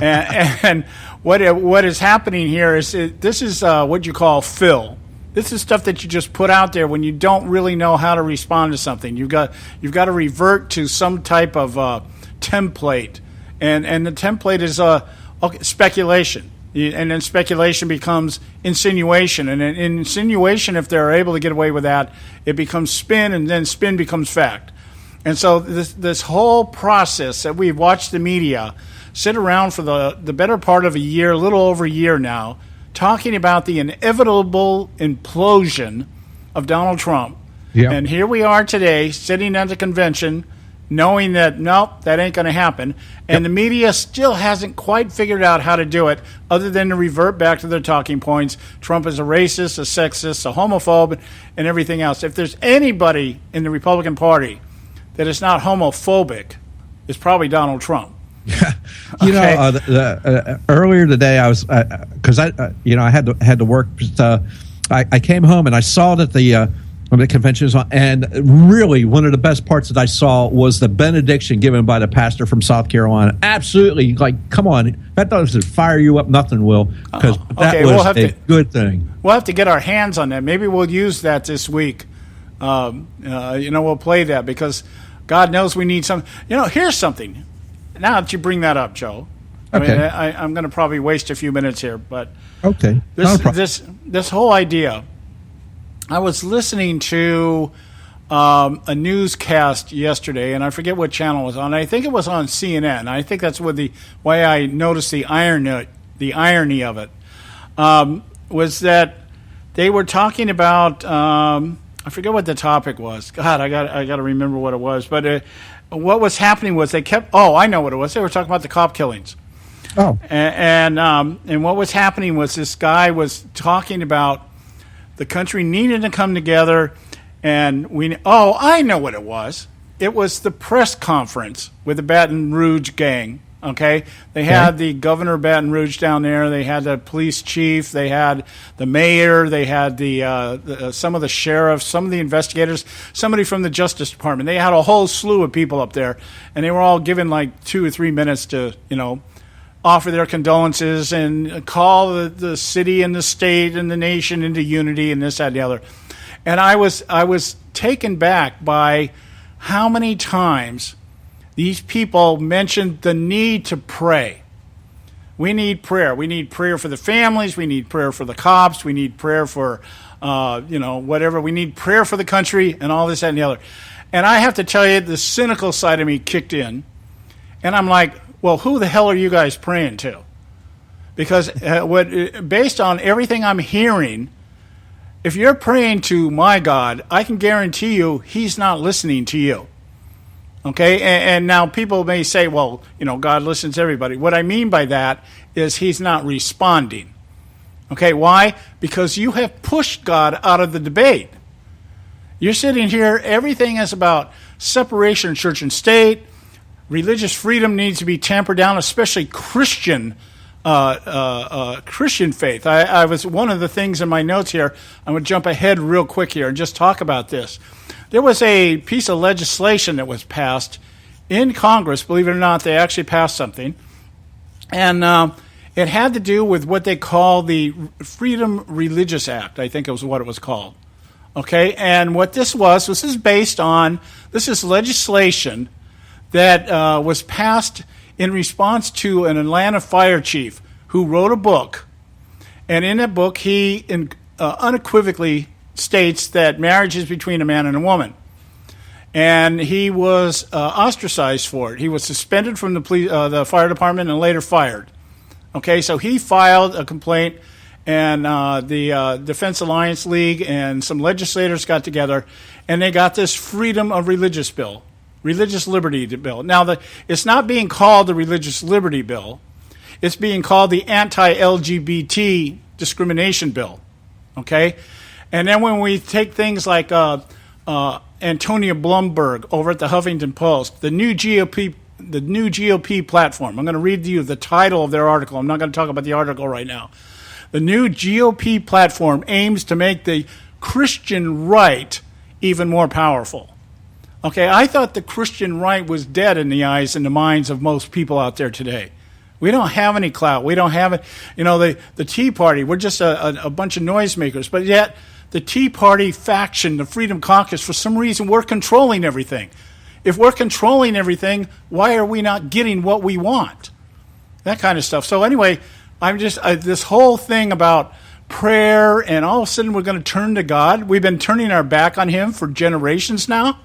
and what is happening here is this is what you call fill. This is stuff that you just put out there when you don't really know how to respond to something. You've got to revert to some type of template, and the template is speculation. And then speculation becomes insinuation. And in insinuation, if they're able to get away with that, it becomes spin, and then spin becomes fact. And so this whole process that we've watched the media sit around for the better part of a year, a little over a year now, talking about the inevitable implosion of Donald Trump. Yep. And here we are today, sitting at the convention, knowing that, nope, that ain't going to happen. And the media still hasn't quite figured out how to do it other than to revert back to their talking points. Trump is a racist, a sexist, a homophobe, and everything else. If there's anybody in the Republican Party that is not homophobic, it's probably Donald Trump. You know, earlier today I was because I had to work. I came home and I saw that the convention was on, and really one of the best parts that I saw was the benediction given by the pastor from South Carolina. Absolutely, like, come on, that doesn't fire you up, nothing will, because that was a good thing. We'll have to get our hands on that. Maybe we'll use that this week. We'll play that because God knows we need some. Here's something. Now that you bring that up, Joe, okay. I'm going to probably waste a few minutes here, but okay, this whole idea. I was listening to a newscast yesterday, and I forget what channel it was on. I think it was on CNN. I think that's why I noticed the irony of it was that they were talking about. I forget what the topic was. God, I got to remember what it was. But what was happening was they kept. Oh, I know what it was. They were talking about the cop killings. Oh, and what was happening was this guy was talking about the country needed to come together, and I know what it was. It was the press conference with the Baton Rouge gang. Okay, they had the governor of Baton Rouge down there. They had the police chief. They had the mayor. They had some of the sheriffs, some of the investigators, somebody from the Justice Department. They had a whole slew of people up there, and they were all given like 2 or 3 minutes to offer their condolences and call the city and the state and the nation into unity and this, that, and the other. And I was taken back by how many times these people mentioned the need to pray. We need prayer. We need prayer for the families. We need prayer for the cops. We need prayer for, whatever. We need prayer for the country and all this, that, and the other. And I have to tell you, the cynical side of me kicked in. And I'm like, well, who the hell are you guys praying to? Because based on everything I'm hearing, if you're praying to my God, I can guarantee you he's not listening to you. Okay? And now people may say, well, God listens to everybody. What I mean by that is he's not responding. Okay? Why? Because you have pushed God out of the debate. You're sitting here, everything is about separation of church and state. Religious freedom needs to be tampered down, especially Christian faith. I was one of the things in my notes here. I'm going to jump ahead real quick here and just talk about this. There was a piece of legislation that was passed in Congress. Believe it or not, they actually passed something, and it had to do with what they call the Freedom Religious Act. I think it was what it was called. Okay, and what this is based on. This is legislation that was passed in response to an Atlanta fire chief who wrote a book. And in that book, he unequivocally states that marriage is between a man and a woman. And he was ostracized for it. He was suspended from the fire department and later fired. Okay, so he filed a complaint, and the Defense Alliance League and some legislators got together, and they got this Freedom of Religious Bill. Religious Liberty Bill. Now, it's not being called the Religious Liberty Bill. It's being called the Anti-LGBT Discrimination Bill. Okay? And then when we take things like Antonia Blumberg over at the Huffington Post, the new GOP platform. I'm going to read to you the title of their article. I'm not going to talk about the article right now. The new GOP platform aims to make the Christian right even more powerful. Okay, I thought the Christian right was dead in the eyes and the minds of most people out there today. We don't have any clout. We don't have it. The Tea Party, we're just a bunch of noisemakers. But yet, the Tea Party faction, the Freedom Caucus, for some reason, we're controlling everything. If we're controlling everything, why are we not getting what we want? That kind of stuff. So anyway, I'm just, this whole thing about prayer, and all of a sudden we're going to turn to God. We've been turning our back on him for generations now.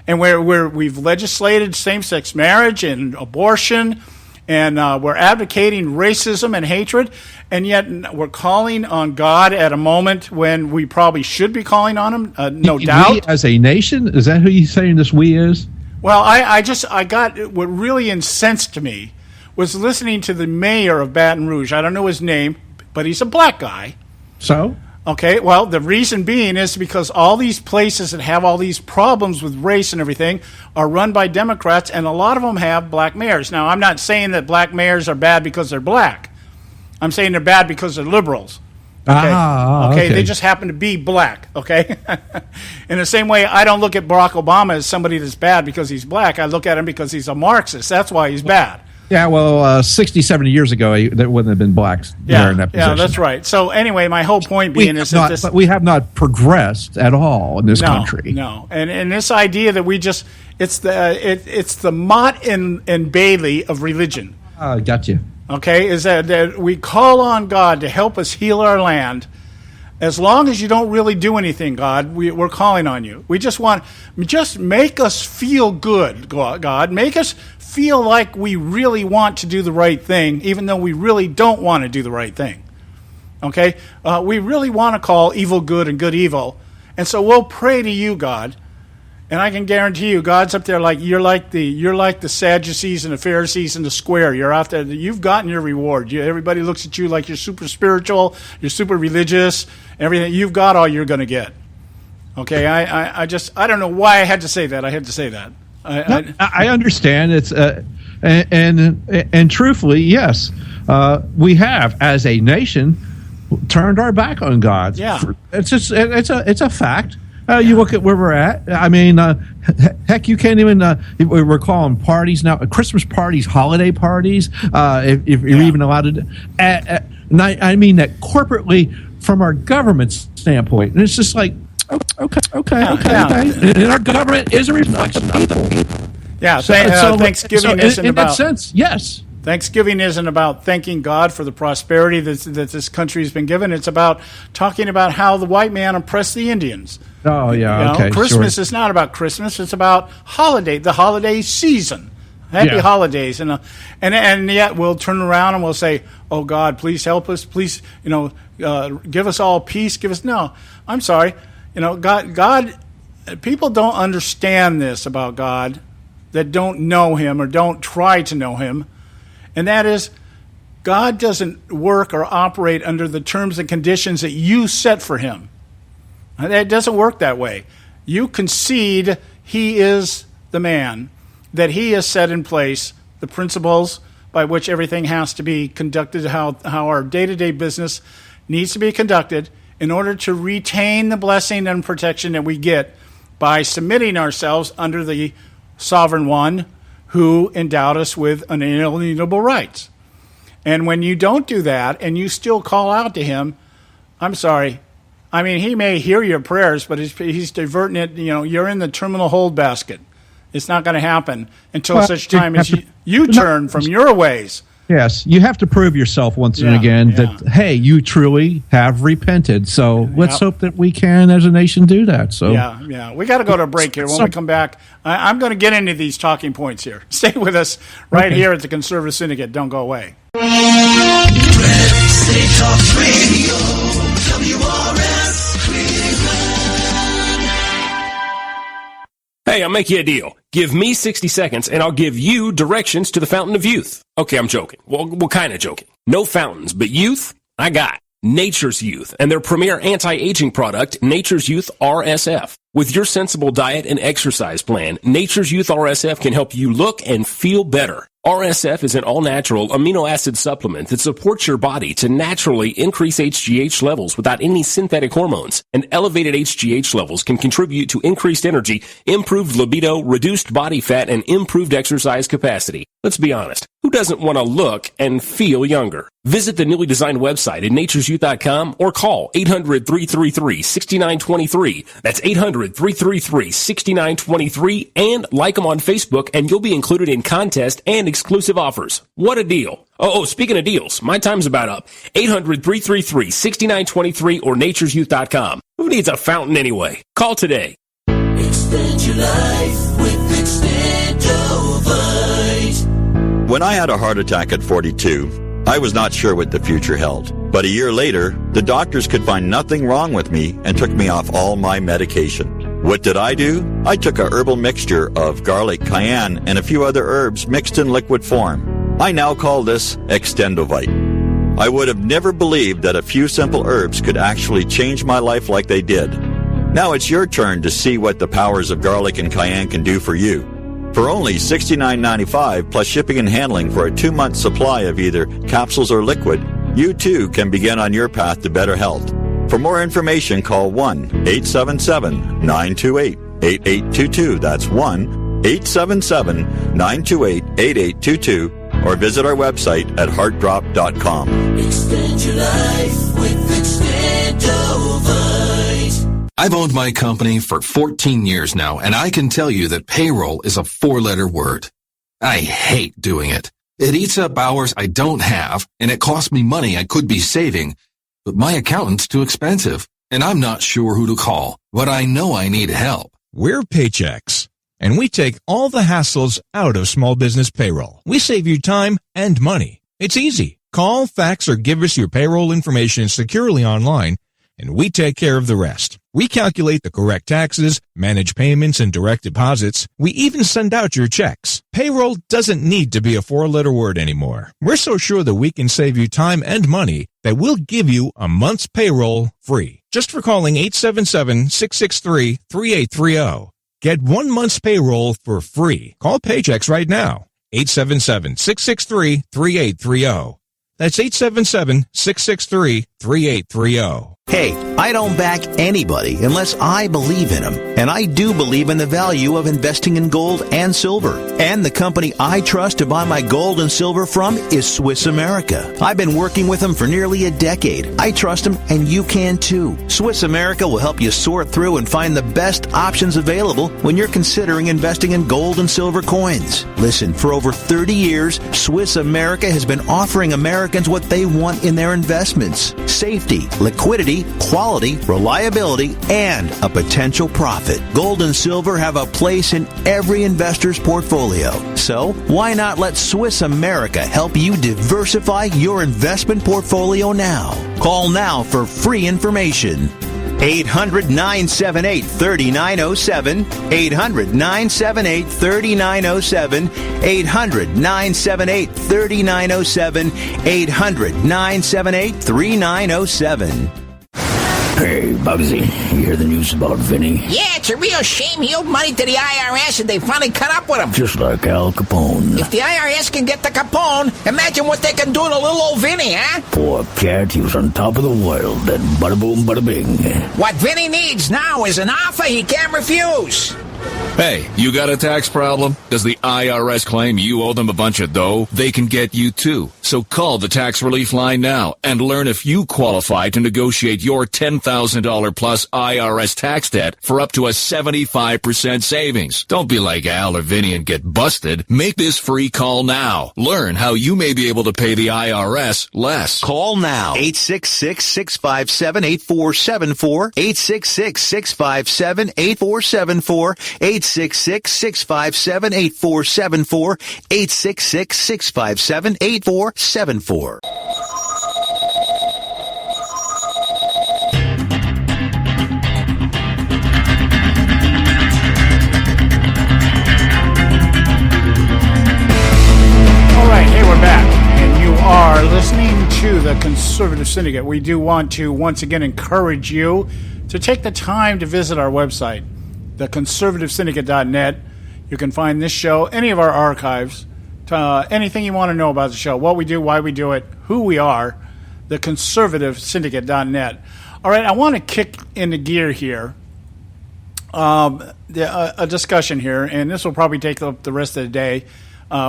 And we've legislated same-sex marriage and abortion, and we're advocating racism and hatred, and yet we're calling on God at a moment when we probably should be calling on him, no doubt. We as a nation? Is that who you're saying this we is? Well, I got, what really incensed me was listening to the mayor of Baton Rouge. I don't know his name, but he's a black guy. So? Okay, well, the reason being is because all these places that have all these problems with race and everything are run by Democrats, and a lot of them have black mayors. Now, I'm not saying that black mayors are bad because they're black. I'm saying they're bad because they're liberals. Okay, okay. They just happen to be black, okay? In the same way, I don't look at Barack Obama as somebody that's bad because he's black. I look at him because he's a Marxist. That's why he's bad. Yeah, well, 60, 70 years ago, there wouldn't have been blacks there in that position. Yeah, that's right. So anyway, my whole point being is that but we have not progressed at all in this country. No, and this idea that we just, it's the Mott and Bailey of religion. Got you. Okay, is that we call on God to help us heal our land. As long as you don't really do anything, God, we're calling on you. We just make us feel good, God. Make us feel like we really want to do the right thing, even though we really don't want to do the right thing. Okay? We really want to call evil good and good evil. And so we'll pray to you, God. And I can guarantee you, God's up there like you're like the Sadducees and the Pharisees in the square. You're out there. You've gotten your reward. Everybody looks at you like you're super spiritual, you're super religious, everything. You've got all you're going to get. Okay, I don't know why I had to say that. I had to say that. I understand. It's and truthfully, yes, we have as a nation turned our back on God. Yeah, it's a fact. You look at where we're at. I mean, heck, you can't even. We're calling parties now Christmas parties, holiday parties. If you're even allowed to. And I mean that corporately from our government standpoint, and it's just like, okay. And our government is a reflection of people. Yeah. So Thanksgiving isn't in about. that sense, yes. Thanksgiving isn't about thanking God for the prosperity that this country has been given. It's about talking about how the white man oppressed the Indians. Oh, yeah, okay. Christmas is not about Christmas. It's about the holiday season. Happy holidays. And yet we'll turn around and we'll say, oh, God, please help us. Please, give us all peace. No, I'm sorry. God, people don't understand this about God that don't know him or don't try to know him. And that is, God doesn't work or operate under the terms and conditions that you set for him. It doesn't work that way. You concede he is the man, that he has set in place the principles by which everything has to be conducted, how our day-to-day business needs to be conducted in order to retain the blessing and protection that we get by submitting ourselves under the sovereign one who endowed us with unalienable rights. And when you don't do that and you still call out to him, I'm sorry. I mean, he may hear your prayers, but he's diverting it. You're in the terminal hold basket. It's not going to happen until such time as you turn from your ways. Yes, you have to prove yourself once and again that, hey, you truly have repented. So let's hope that we can, as a nation, do that. So we got to go to a break here. When we come back, I'm going to get into these talking points here. Stay with us right here at the Conservative Syndicate. Don't go away. Red State Talk Radio, WRS Cleveland. Hey, I'll make you a deal. Give me 60 seconds and I'll give you directions to the Fountain of Youth. Okay, I'm joking. Well, kind of joking. No fountains, but youth, I got Nature's Youth and their premier anti-aging product, Nature's Youth RSF. With your sensible diet and exercise plan, Nature's Youth RSF can help you look and feel better. RSF is an all-natural amino acid supplement that supports your body to naturally increase HGH levels without any synthetic hormones. And elevated HGH levels can contribute to increased energy, improved libido, reduced body fat, and improved exercise capacity. Let's be honest. Who doesn't want to look and feel younger? Visit the newly designed website at naturesyouth.com or call 800-333-6923. That's 800-333-6923 and like them on Facebook and you'll be included in contests and exclusive offers. What a deal. Oh, speaking of deals, my time's about up. 800-333-6923 or naturesyouth.com. Who needs a fountain anyway? Call today. Extend your life with Extendovite. When I had a heart attack at 42, I was not sure what the future held. But a year later, the doctors could find nothing wrong with me and took me off all my medication. What did I do? I took a herbal mixture of garlic, cayenne, and a few other herbs mixed in liquid form. I now call this Extendovite. I would have never believed that a few simple herbs could actually change my life like they did. Now it's your turn to see what the powers of garlic and cayenne can do for you. For only $69.95 plus shipping and handling for a 2-month supply of either capsules or liquid, you too can begin on your path to better health. For more information, call 1-877-928-8822. That's 1-877-928-8822. Or visit our website at heartdrop.com. Extend your life with Extendovite. I've owned my company for 14 years now, and I can tell you that payroll is a 4-letter word. I hate doing it. It eats up hours I don't have, and it costs me money I could be saving. But my accountant's too expensive, and I'm not sure who to call, but I know I need help. We're Paychex, and we take all the hassles out of small business payroll. We save you time and money. It's easy. Call, fax, or give us your payroll information securely online, and we take care of the rest. We calculate the correct taxes, manage payments and direct deposits. We even send out your checks. Payroll doesn't need to be a 4-letter word anymore. We're so sure that we can save you time and money that we'll give you a month's payroll free. Just for calling 877-663-3830. Get 1 month's payroll for free. Call Paychex right now. 877-663-3830. That's 877-663-3830. Hey, I don't back anybody unless I believe in them. And I do believe in the value of investing in gold and silver. And the company I trust to buy my gold and silver from is Swiss America. I've been working with them for nearly a decade. I trust them, and you can too. Swiss America will help you sort through and find the best options available when you're considering investing in gold and silver coins. Listen, for over 30 years, Swiss America has been offering Americans what they want in their investments: safety, liquidity, quality, reliability, and a potential profit. Gold and silver have a place in every investor's portfolio. So, why not let Swiss America help you diversify your investment portfolio now? Call now for free information. 800-978-3907, 800-978-3907, 800-978-3907, 800-978-3907. Hey, Bugsy, you hear the news about Vinny? Yeah, it's a real shame. He owed money to the IRS and they finally cut up with him. Just like Al Capone. If the IRS can get the Capone, imagine what they can do to little old Vinny, huh? Poor cat, he was on top of the world. Then bada boom, bada bing. What Vinny needs now is an offer he can't refuse. Hey, you got a tax problem? Does the IRS claim you owe them a bunch of dough? They can get you too. So call the tax relief line now and learn if you qualify to negotiate your $10,000 plus IRS tax debt for up to a 75% savings. Don't be like Al or Vinny and get busted. Make this free call now. Learn how you may be able to pay the IRS less. Call now. 866-657-8474. 866-657-8474. 866-657-8474. 866-657-8474. All right, hey, we're back, and you are listening to the Conservative Syndicate. We do want to once again encourage you to take the time to visit our website, theconservativesyndicate.net. You can find this show, any of our archives, anything you want to know about the show, what we do, why we do it, who we are, theconservativesyndicate.net. All right, I want to kick into gear here, a discussion here, and this will probably take up the rest of the day.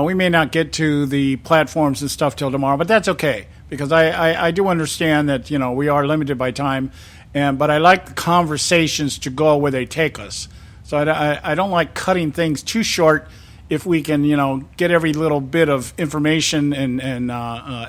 We may not get to the platforms and stuff till tomorrow, but that's okay, because I do understand that, you know, we are limited by time, but I like the conversations to go where they take us. So I don't like cutting things too short if we can, you know, get every little bit of information and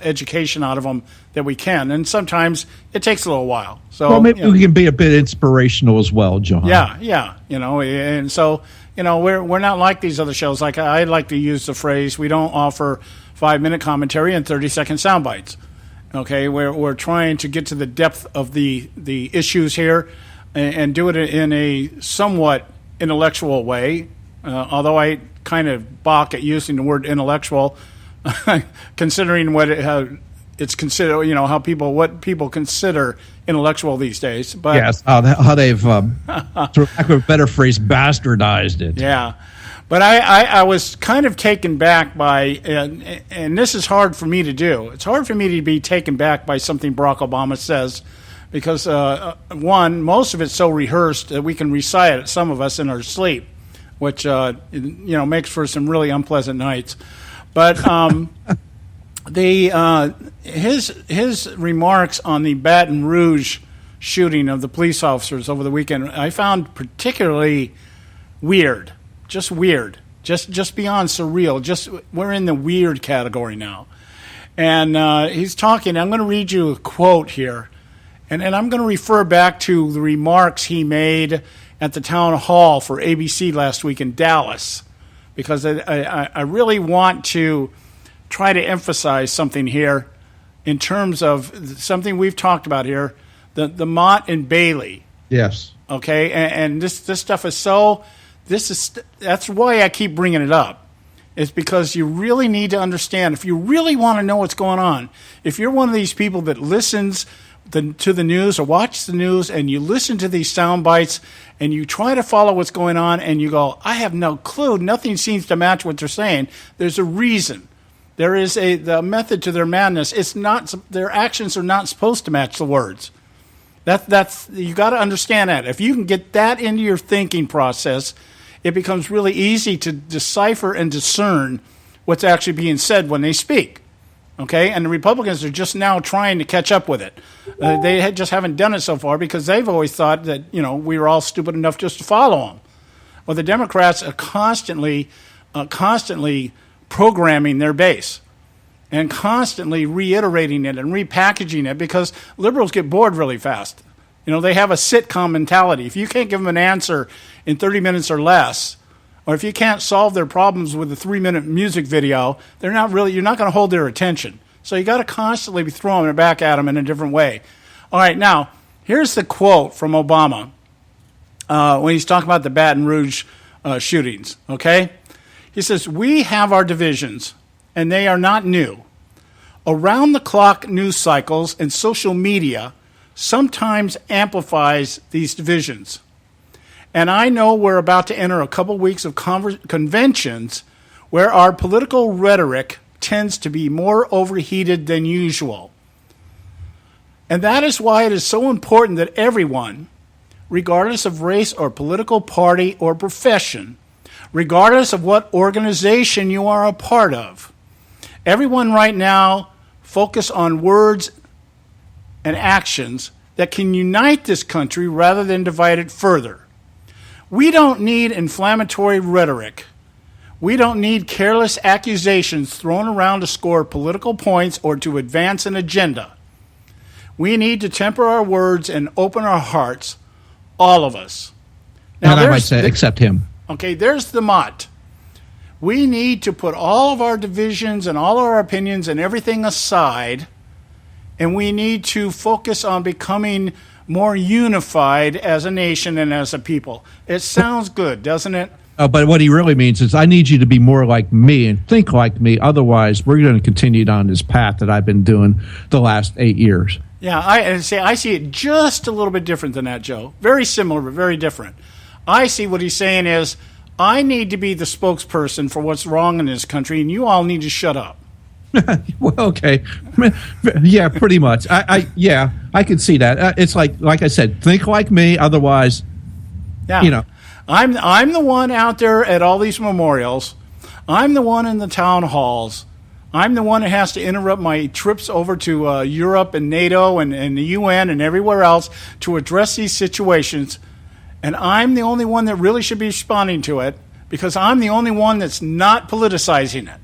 education out of them that we can. And sometimes it takes a little while. So well, maybe we can be a bit inspirational as well, John. Yeah, you know, and so, you know, we're not like these other shows. Like I like to use the phrase, we don't offer 5-minute commentary and 30-second sound bites. Okay, we're trying to get to the depth of the issues here and do it in a somewhat intellectual way, although I kind of balk at using the word intellectual, considering what it's considered, you know, what people consider intellectual these days. But yes, how they've, for lack of a better phrase, bastardized it. Yeah. But I was kind of taken back by, and this is hard for me to do. It's hard for me to be taken back by something Barack Obama says, because one, most of it's so rehearsed that we can recite it, some of us, in our sleep, which makes for some really unpleasant nights. But his remarks on the Baton Rouge shooting of the police officers over the weekend, I found particularly weird. Just weird, just beyond surreal. We're in the weird category now. And he's talking. I'm going to read you a quote here, and I'm going to refer back to the remarks he made at the town hall for ABC last week in Dallas, because I really want to try to emphasize something here in terms of something we've talked about here, the Mott and Bailey. Yes. Okay, and this stuff is so. That's why I keep bringing it up. It's because you really need to understand, if you really want to know what's going on, if you're one of these people that listens to the news or watch the news and you listen to these sound bites and you try to follow what's going on and you go, I have no clue, nothing seems to match what they're saying, there's a reason. There is the method to their madness. It's not, their actions are not supposed to match the words. That's you got to understand that. If you can get that into your thinking process, it becomes really easy to decipher and discern what's actually being said when they speak. Okay, and the Republicans are just now trying to catch up with it. They just haven't done it so far because they've always thought that we were all stupid enough just to follow them. Well, the Democrats are constantly programming their base and constantly reiterating it and repackaging it because liberals get bored really fast. They have a sitcom mentality. If you can't give them an answer in 30 minutes or less, or if you can't solve their problems with a 3-minute music video, you're not going to hold their attention. So you got to constantly be throwing it back at them in a different way. All right, now, here's the quote from Obama when he's talking about the Baton Rouge shootings, okay? He says, "We have our divisions, and they are not new. Around-the-clock news cycles and social media sometimes amplifies these divisions. And I know we're about to enter a couple weeks of conventions where our political rhetoric tends to be more overheated than usual. And that is why it is so important that everyone, regardless of race or political party or profession, regardless of what organization you are a part of, everyone right now focus on words and actions that can unite this country rather than divide it further. We don't need inflammatory rhetoric. We don't need careless accusations thrown around to score political points or to advance an agenda. We need to temper our words and open our hearts, all of us." Now, and I might say, except him. Okay, there's the mott. We need to put all of our divisions and all our opinions and everything aside, and we need to focus on becoming more unified as a nation and as a people. It sounds good, doesn't it? But what he really means is I need you to be more like me and think like me. Otherwise, we're going to continue down this path that I've been doing the last 8 years. Yeah, I see it just a little bit different than that, Joe. Very similar, but very different. I see what he's saying is I need to be the spokesperson for what's wrong in this country, and you all need to shut up. Well, okay. Yeah, pretty much. I can see that. It's like I said, think like me. Otherwise, yeah. I'm the one out there at all these memorials. I'm the one in the town halls. I'm the one that has to interrupt my trips over to Europe and NATO and the UN and everywhere else to address these situations. And I'm the only one that really should be responding to it because I'm the only one that's not politicizing it.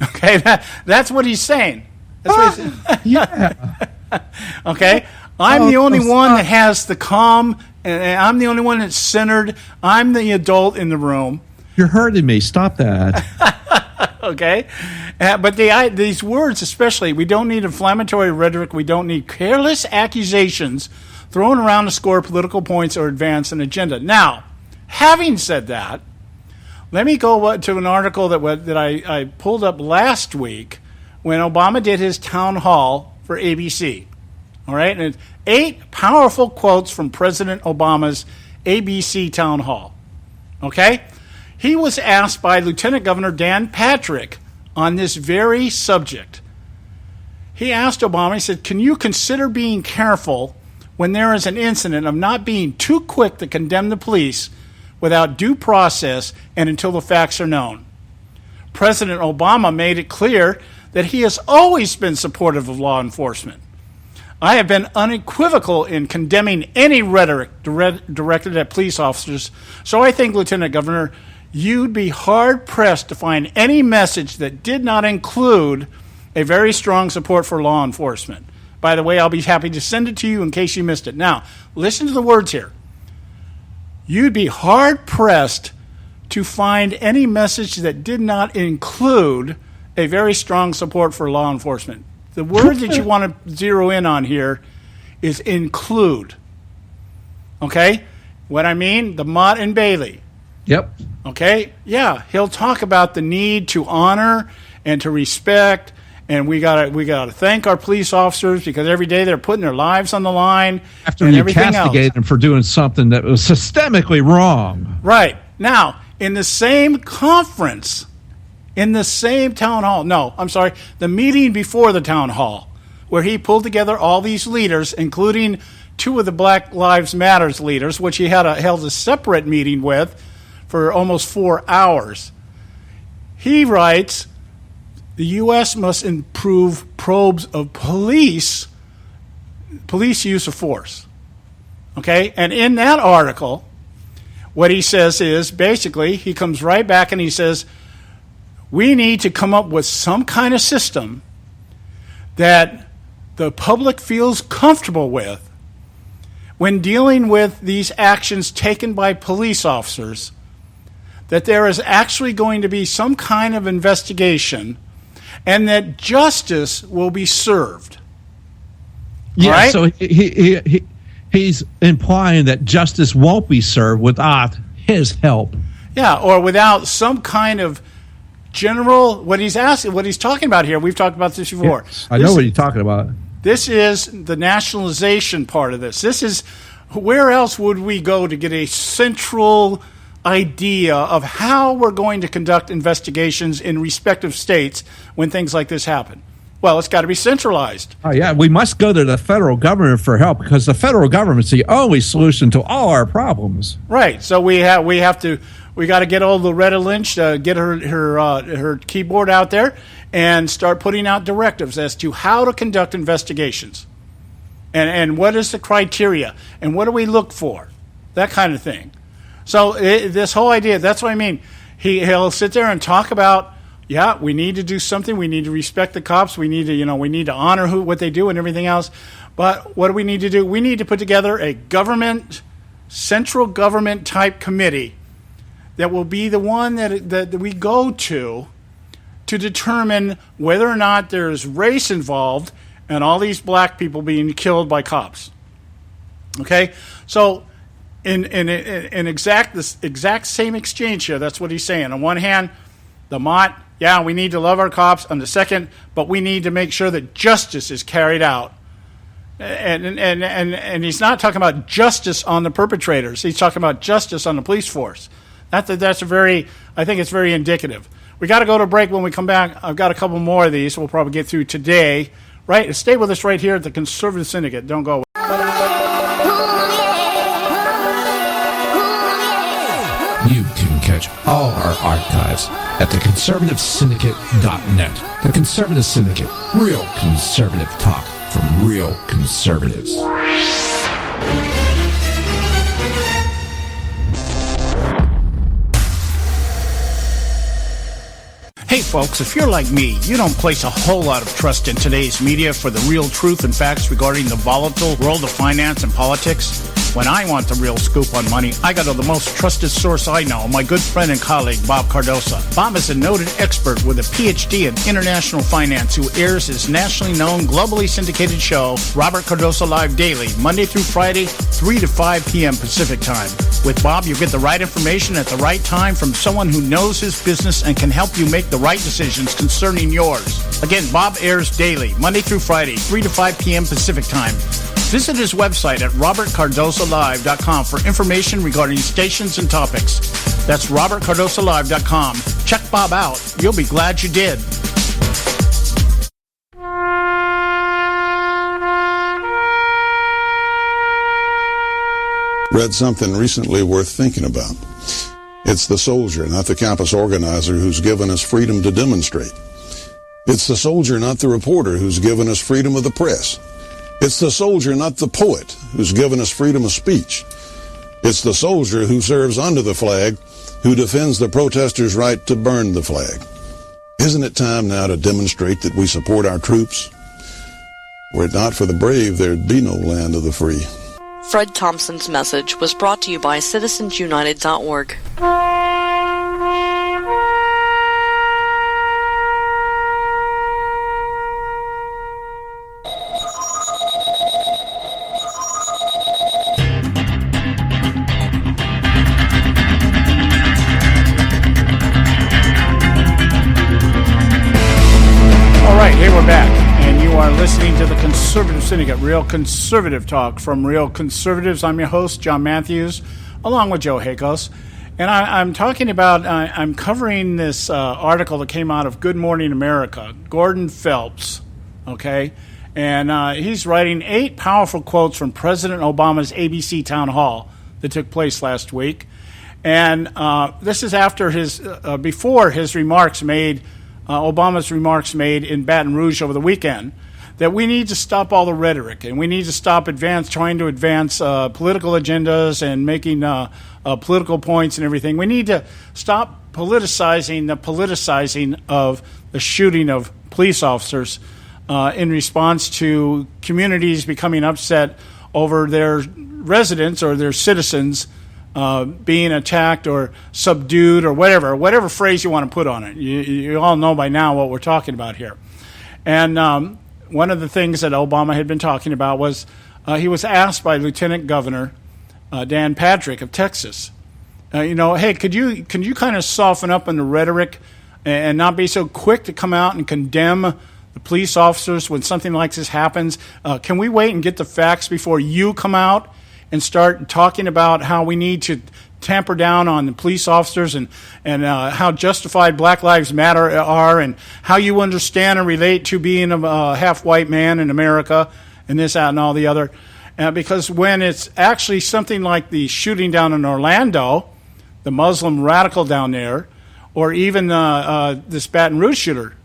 Okay, that's what he's saying. That's what he's saying. Yeah. Okay, I'm the only one that has the calm, and I'm the only one that's centered. I'm the adult in the room. You're hurting me. Stop that. Okay, but these words especially, we don't need inflammatory rhetoric. We don't need careless accusations thrown around to score political points or advance an agenda. Now, having said that, let me go to an article that I pulled up last week when Obama did his town hall for ABC. All right, and it's 8 powerful quotes from President Obama's ABC town hall. Okay, he was asked by Lieutenant Governor Dan Patrick on this very subject. He asked Obama, he said, "Can you consider being careful when there is an incident of not being too quick to condemn the police without due process and until the facts are known?" President Obama made it clear that he has always been supportive of law enforcement. "I have been unequivocal in condemning any rhetoric directed at police officers, so I think, Lieutenant Governor, you'd be hard-pressed to find any message that did not include a very strong support for law enforcement. By the way, I'll be happy to send it to you in case you missed it." Now, listen to the words here. You'd be hard-pressed to find any message that did not include a very strong support for law enforcement. The word that you want to zero in on here is include. Okay? What I mean, the Mott and Bailey. Yep. Okay? Yeah, he'll talk about the need to honor and to respect, and we gotta thank our police officers because every day they're putting their lives on the line. After you castigated them for doing something that was systemically wrong. Right. Now, in the same conference, in the same town hall, the meeting before the town hall, where he pulled together all these leaders, including two of the Black Lives Matters leaders, which he held a separate meeting with for almost 4 hours. He writes, the U.S. must improve probes of police use of force. Okay? And in that article, what he says is, basically, he comes right back and he says, we need to come up with some kind of system that the public feels comfortable with when dealing with these actions taken by police officers, that there is actually going to be some kind of investigation and that justice will be served. Yeah, right? So he's implying that justice won't be served without his help. Yeah, or without some kind of general, what he's talking about here, we've talked about this before. Yes, I know what you're talking about. This is the nationalization part of this. This is, where else would we go to get a central idea of how we're going to conduct investigations in respective states when things like this happen? Well, it's got to be centralized. Oh, yeah, we must go to the federal government for help because the federal government's the only solution to all our problems. Right. So we got to get old Loretta Lynch, get her keyboard out there and start putting out directives as to how to conduct investigations. And what is the criteria and what do we look for? That kind of thing. So this whole idea, that's what I mean. He'll sit there and talk about, yeah, we need to do something. We need to respect the cops. We need to honor what they do and everything else. But what do we need to do? We need to put together a central government type committee that will be the one that we go to determine whether or not there's race involved and all these black people being killed by cops. Okay? So in this exact same exchange here, that's what he's saying. On one hand, the Mott, yeah, we need to love our cops. On the second, but we need to make sure that justice is carried out. And he's not talking about justice on the perpetrators. He's talking about justice on the police force. I think it's very indicative. We got to go to break. When we come back, I've got a couple more of these we'll probably get through today. Right? Stay with us right here at the Conservative Syndicate. Don't go away. You can catch all our archives at theconservativesyndicate.net. The Conservative Syndicate. Real conservative talk from real conservatives. Hey folks, if you're like me, you don't place a whole lot of trust in today's media for the real truth and facts regarding the volatile world of finance and politics. When I want the real scoop on money, I go to the most trusted source I know, my good friend and colleague, Bob Cardoso. Bob is a noted expert with a PhD in international finance who airs his nationally known, globally syndicated show, Robert Cardoso Live Daily, Monday through Friday, 3 to 5 p.m. Pacific Time. With Bob, you get the right information at the right time from someone who knows his business and can help you make the right decisions concerning yours. Again, Bob airs daily, Monday through Friday, 3 to 5 p.m. Pacific Time. Visit his website at robertcardosolive.com for information regarding stations and topics. That's robertcardosolive.com. Check Bob out. You'll be glad you did. Read something recently worth thinking about. It's the soldier, not the campus organizer, who's given us freedom to demonstrate. It's the soldier, not the reporter, who's given us freedom of the press. It's the soldier, not the poet, who's given us freedom of speech. It's the soldier who serves under the flag, who defends the protesters' right to burn the flag. Isn't it time now to demonstrate that we support our troops? Were it not for the brave, there'd be no land of the free. Fred Thompson's message was brought to you by citizensunited.org. Hey, we're back, and you are listening to the Conservative Syndicate, real conservative talk from real conservatives. I'm your host, John Matthews, along with Joe Hakos, and I'm talking about, I'm covering this article that came out of Good Morning America, Gordon Phelps, okay, And he's writing 8 powerful quotes from President Obama's ABC town hall that took place last week. And this is after before his remarks made, Obama's remarks made in Baton Rouge over the weekend, that we need to stop all the rhetoric and we need to stop trying to advance political agendas and making political points and everything. We need to stop politicizing the politicizing of the shooting of police officers in response to communities becoming upset over their residents or their citizens being attacked or subdued or whatever phrase you want to put on it. You all know by now what we're talking about here. And one of the things that Obama had been talking about was he was asked by Lieutenant Governor Dan Patrick of Texas, hey, could you kind of soften up on the rhetoric and not be so quick to come out and condemn the police officers when something like this happens? Can we wait and get the facts before you come out and start talking about how we need to tamper down on the police officers and how justified Black Lives Matter are and how you understand and relate to being a half-white man in America and this, that, and all the other? Because when it's actually something like the shooting down in Orlando, the Muslim radical down there, or even this Baton Rouge shooter,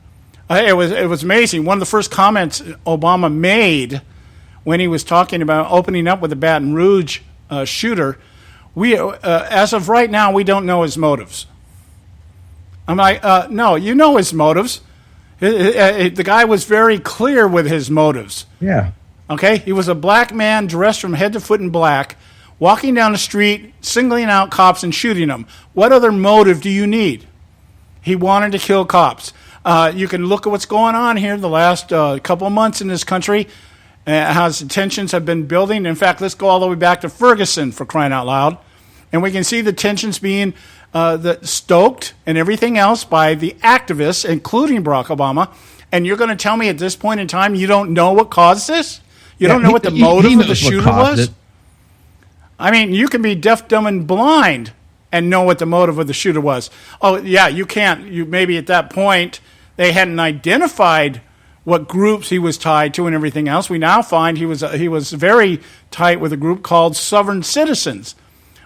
it was amazing. One of the first comments Obama made when he was talking about opening up with the Baton Rouge shooter, as of right now, we don't know his motives. I'm like, no, you know his motives. The guy was very clear with his motives. Yeah. Okay? He was a black man dressed from head to foot in black, walking down the street, singling out cops and shooting them. What other motive do you need? He wanted to kill cops. You can look at what's going on here the last couple of months in this country, how the tensions have been building. In fact, let's go all the way back to Ferguson, for crying out loud. And we can see the tensions being stoked and everything else by the activists, including Barack Obama. And you're going to tell me at this point in time you don't know what caused this? You don't know what the motive of the shooter was? I mean, you can be deaf, dumb, and blind and know what the motive of the shooter was. Oh, yeah, you can't. Maybe at that point they hadn't identified what groups he was tied to and everything else. We now find he was very tight with a group called Sovereign Citizens,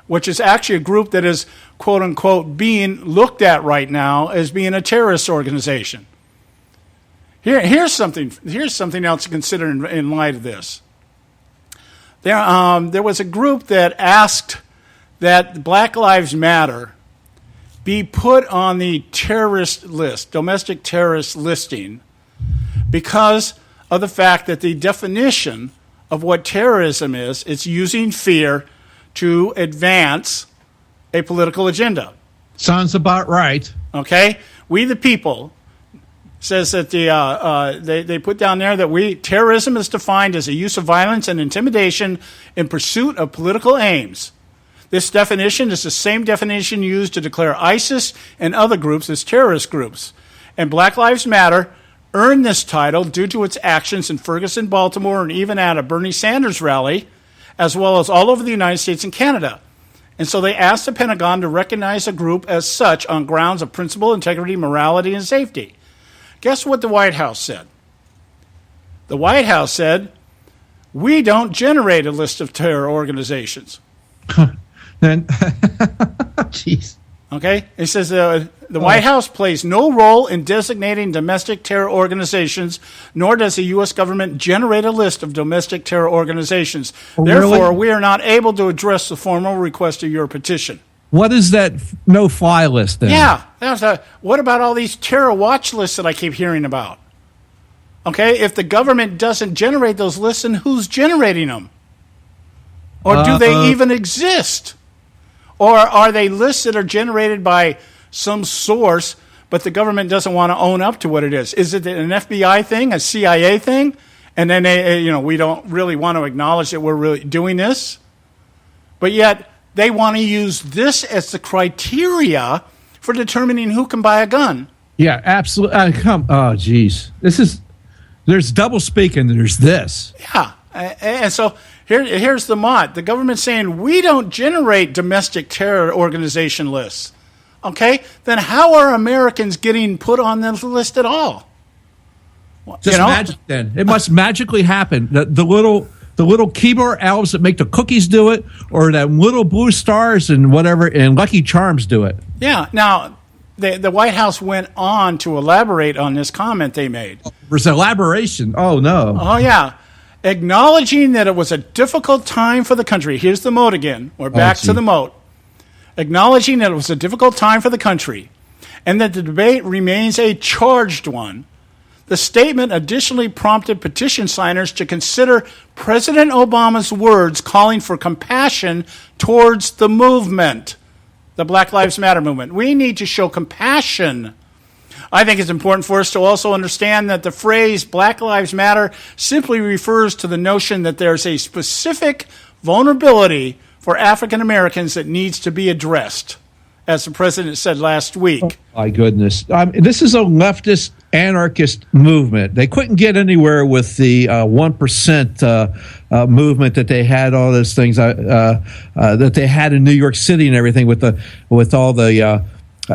which is actually a group that is, quote unquote, being looked at right now as being a terrorist organization. Here's something else to consider in light of this. There was a group that asked that Black Lives Matter be put on the terrorist list, domestic terrorist listing, because of the fact that the definition of what terrorism is, it's using fear to advance a political agenda. Sounds about right. Okay? We the people says that they put down there that terrorism is defined as a use of violence and intimidation in pursuit of political aims. This definition is the same definition used to declare ISIS and other groups as terrorist groups. And Black Lives Matter earned this title due to its actions in Ferguson, Baltimore, and even at a Bernie Sanders rally, as well as all over the United States and Canada. And so they asked the Pentagon to recognize a group as such on grounds of principle, integrity, morality, and safety. Guess what the White House said? The White House said, we don't generate a list of terror organizations. Then, jeez. Okay? It says the White House plays no role in designating domestic terror organizations, nor does the U.S. government generate a list of domestic terror organizations. Oh, Therefore, really? we are not able to address the formal request of your petition. What is that no-fly list then? Yeah. What about all these terror watch lists that I keep hearing about? Okay, if the government doesn't generate those lists, then who's generating them? Or do they even exist? Or are they lists that are generated by some source, but the government doesn't want to own up to what it is? Is it an FBI thing, a CIA thing? And then we don't really want to acknowledge that we're really doing this? But yet they want to use this as the criteria for determining who can buy a gun. Yeah, absolutely. Geez. There's double speak and there's this. Yeah. And so here's the mod. The government's saying we don't generate domestic terror organization lists. Okay? Then how are Americans getting put on this list at all? Just magic. Then it must magically happen. The little keyboard elves that make the cookies do it, or that little blue stars and whatever, and Lucky Charms do it. Yeah. Now, the White House went on to elaborate on this comment they made. There's elaboration. Oh, no. Oh, yeah. Acknowledging that it was a difficult time for the country. Here's the mote again. We're back to the mote. Acknowledging that it was a difficult time for the country and that the debate remains a charged one. The statement additionally prompted petition signers to consider President Obama's words calling for compassion towards the movement, the Black Lives Matter movement. We need to show compassion. I think it's important for us to also understand that the phrase Black Lives Matter simply refers to the notion that there's a specific vulnerability for African Americans that needs to be addressed, as the president said last week. Oh, my goodness. This is a leftist anarchist movement. They couldn't get anywhere with the 1% movement that they had, all those things that they had in New York City and everything with all the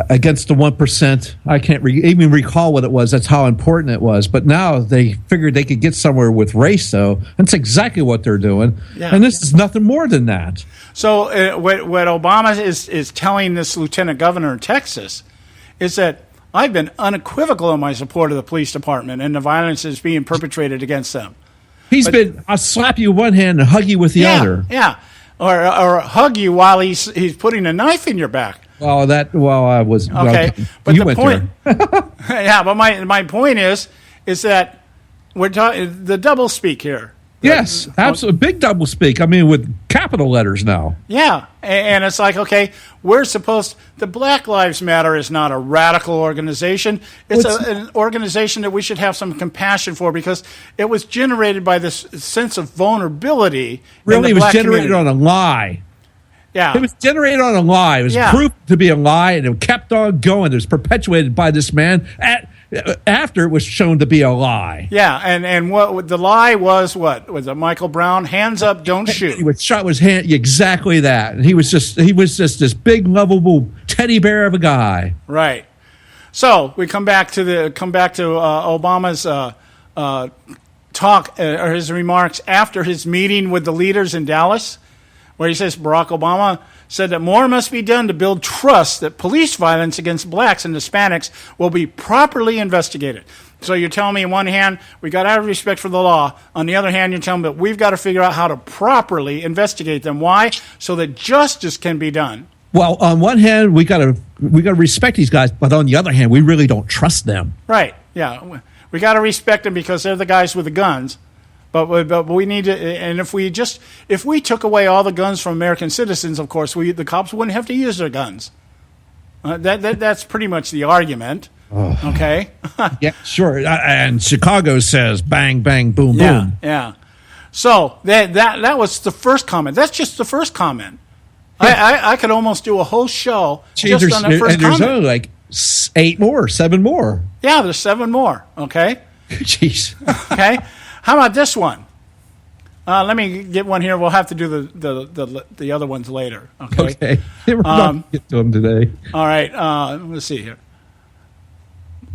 against the 1%. I can't even recall what it was. That's how important it was. But now they figured they could get somewhere with race, though. That's exactly what they're doing. Yeah. And this is nothing more than that. So what Obama is telling this lieutenant governor in Texas is that I've been unequivocal in my support of the police department and the violence that's being perpetrated against them. I'll slap you with one hand and hug you with the other. Yeah, or hug you while he's putting a knife in your back. I was okay. But the point, yeah. But my point is that we're talking the double speak here. Yes, absolutely, big double speak. I mean, with capital letters now. Yeah, and it's like, okay, the Black Lives Matter is not a radical organization. It's an organization that we should have some compassion for because it was generated by this sense of vulnerability. Really, it was generated on a lie. Yeah. It was generated on a lie. It was proved to be a lie, and it kept on going. It was perpetuated by this man after it was shown to be a lie. Yeah, and what the lie was, what? Was it Michael Brown? Hands up, don't shoot. He was shot with his hand, exactly that. And he was just this big, lovable teddy bear of a guy. Right. So we come back to Obama's talk or his remarks after his meeting with the leaders in Dallas, where he says Barack Obama said that more must be done to build trust that police violence against blacks and Hispanics will be properly investigated. So you're telling me on one hand, we got to have respect for the law. On the other hand, you're telling me that we've got to figure out how to properly investigate them. Why? So that justice can be done. Well, on one hand, we got to respect these guys, but on the other hand, we really don't trust them. Right. Yeah. We got to respect them because they're the guys with the guns. But we need to, and if we took away all the guns from American citizens, of course, the cops wouldn't have to use their guns. That's pretty much the argument. Oh. Okay. Yeah, sure. And Chicago says bang, bang, boom, boom. Yeah. So that was the first comment. That's just the first comment. I could almost do a whole show just on that first comment. There's only like 7 more. Yeah, there's 7 more. Okay. Jeez. Okay. How about this one? Let me get one here. We'll have to do the other ones later. Okay. We're not going to get to them today. All right. Let's see here.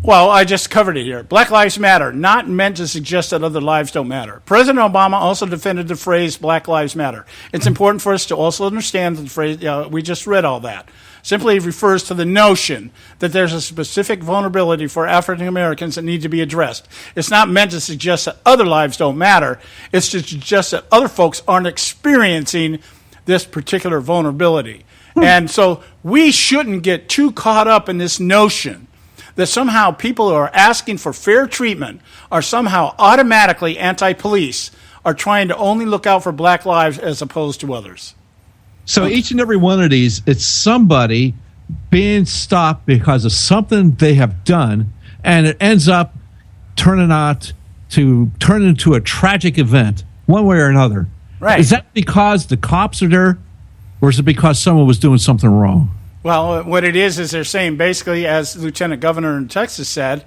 Well, I just covered it here. Black Lives Matter, not meant to suggest that other lives don't matter. President Obama also defended the phrase Black Lives Matter. It's important for us to also understand the phrase, we just read all that. Simply refers to the notion that there's a specific vulnerability for African Americans that need to be addressed. It's not meant to suggest that other lives don't matter. It's to suggest that other folks aren't experiencing this particular vulnerability. And so we shouldn't get too caught up in this notion that somehow people who are asking for fair treatment are somehow automatically anti-police, are trying to only look out for black lives as opposed to others. So each and every one of these, it's somebody being stopped because of something they have done, and it ends up turning into a tragic event, one way or another. Right. Is that because the cops are there, or is it because someone was doing something wrong? Well, what it is they're saying basically, as Lieutenant Governor in Texas said,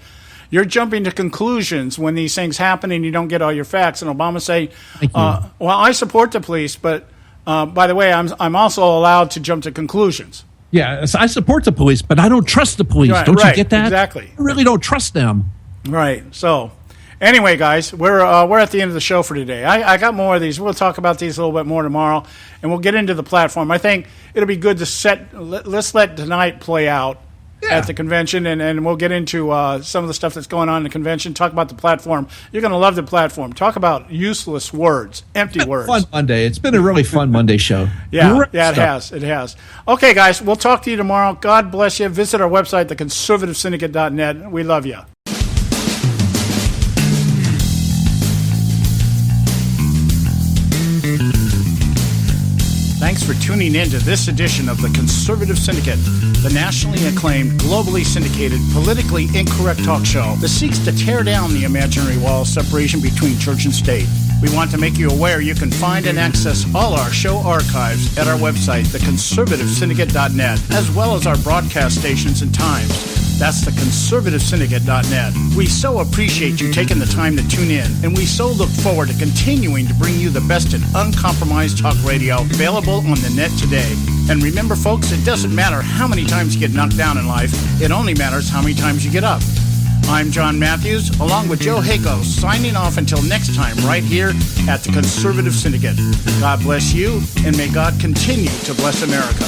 you're jumping to conclusions when these things happen and you don't get all your facts. And Obama say, well, I support the police, but by the way, I'm also allowed to jump to conclusions. Yeah, I support the police, but I don't trust the police. Don't you get that? Exactly. I really don't trust them. Right. So Anyway, guys, we're at the end of the show for today. I got more of these. We'll talk about these a little bit more tomorrow, and we'll get into the platform. I think it'll be good to let's let tonight play out at the convention, and we'll get into some of the stuff that's going on in the convention, talk about the platform. You're going to love the platform. Talk about useless words, empty words. Fun Monday. It's been a really fun Monday show. Yeah, it has. It has. Okay, guys, we'll talk to you tomorrow. God bless you. Visit our website, theconservativesyndicate.net. We love you. Thanks for tuning in to this edition of the Conservative Syndicate, the nationally acclaimed, globally syndicated, politically incorrect talk show that seeks to tear down the imaginary wall of separation between church and state. We want to make you aware you can find and access all our show archives at our website, theconservativesyndicate.net, as well as our broadcast stations and times. That's theconservativesyndicate.net. We so appreciate you taking the time to tune in, and we so look forward to continuing to bring you the best in uncompromised talk radio available on the net today. And remember, folks, it doesn't matter how many times you get knocked down in life. It only matters how many times you get up. I'm John Matthews, along with Joe Hako, signing off until next time right here at the Conservative Syndicate. God bless you, and may God continue to bless America.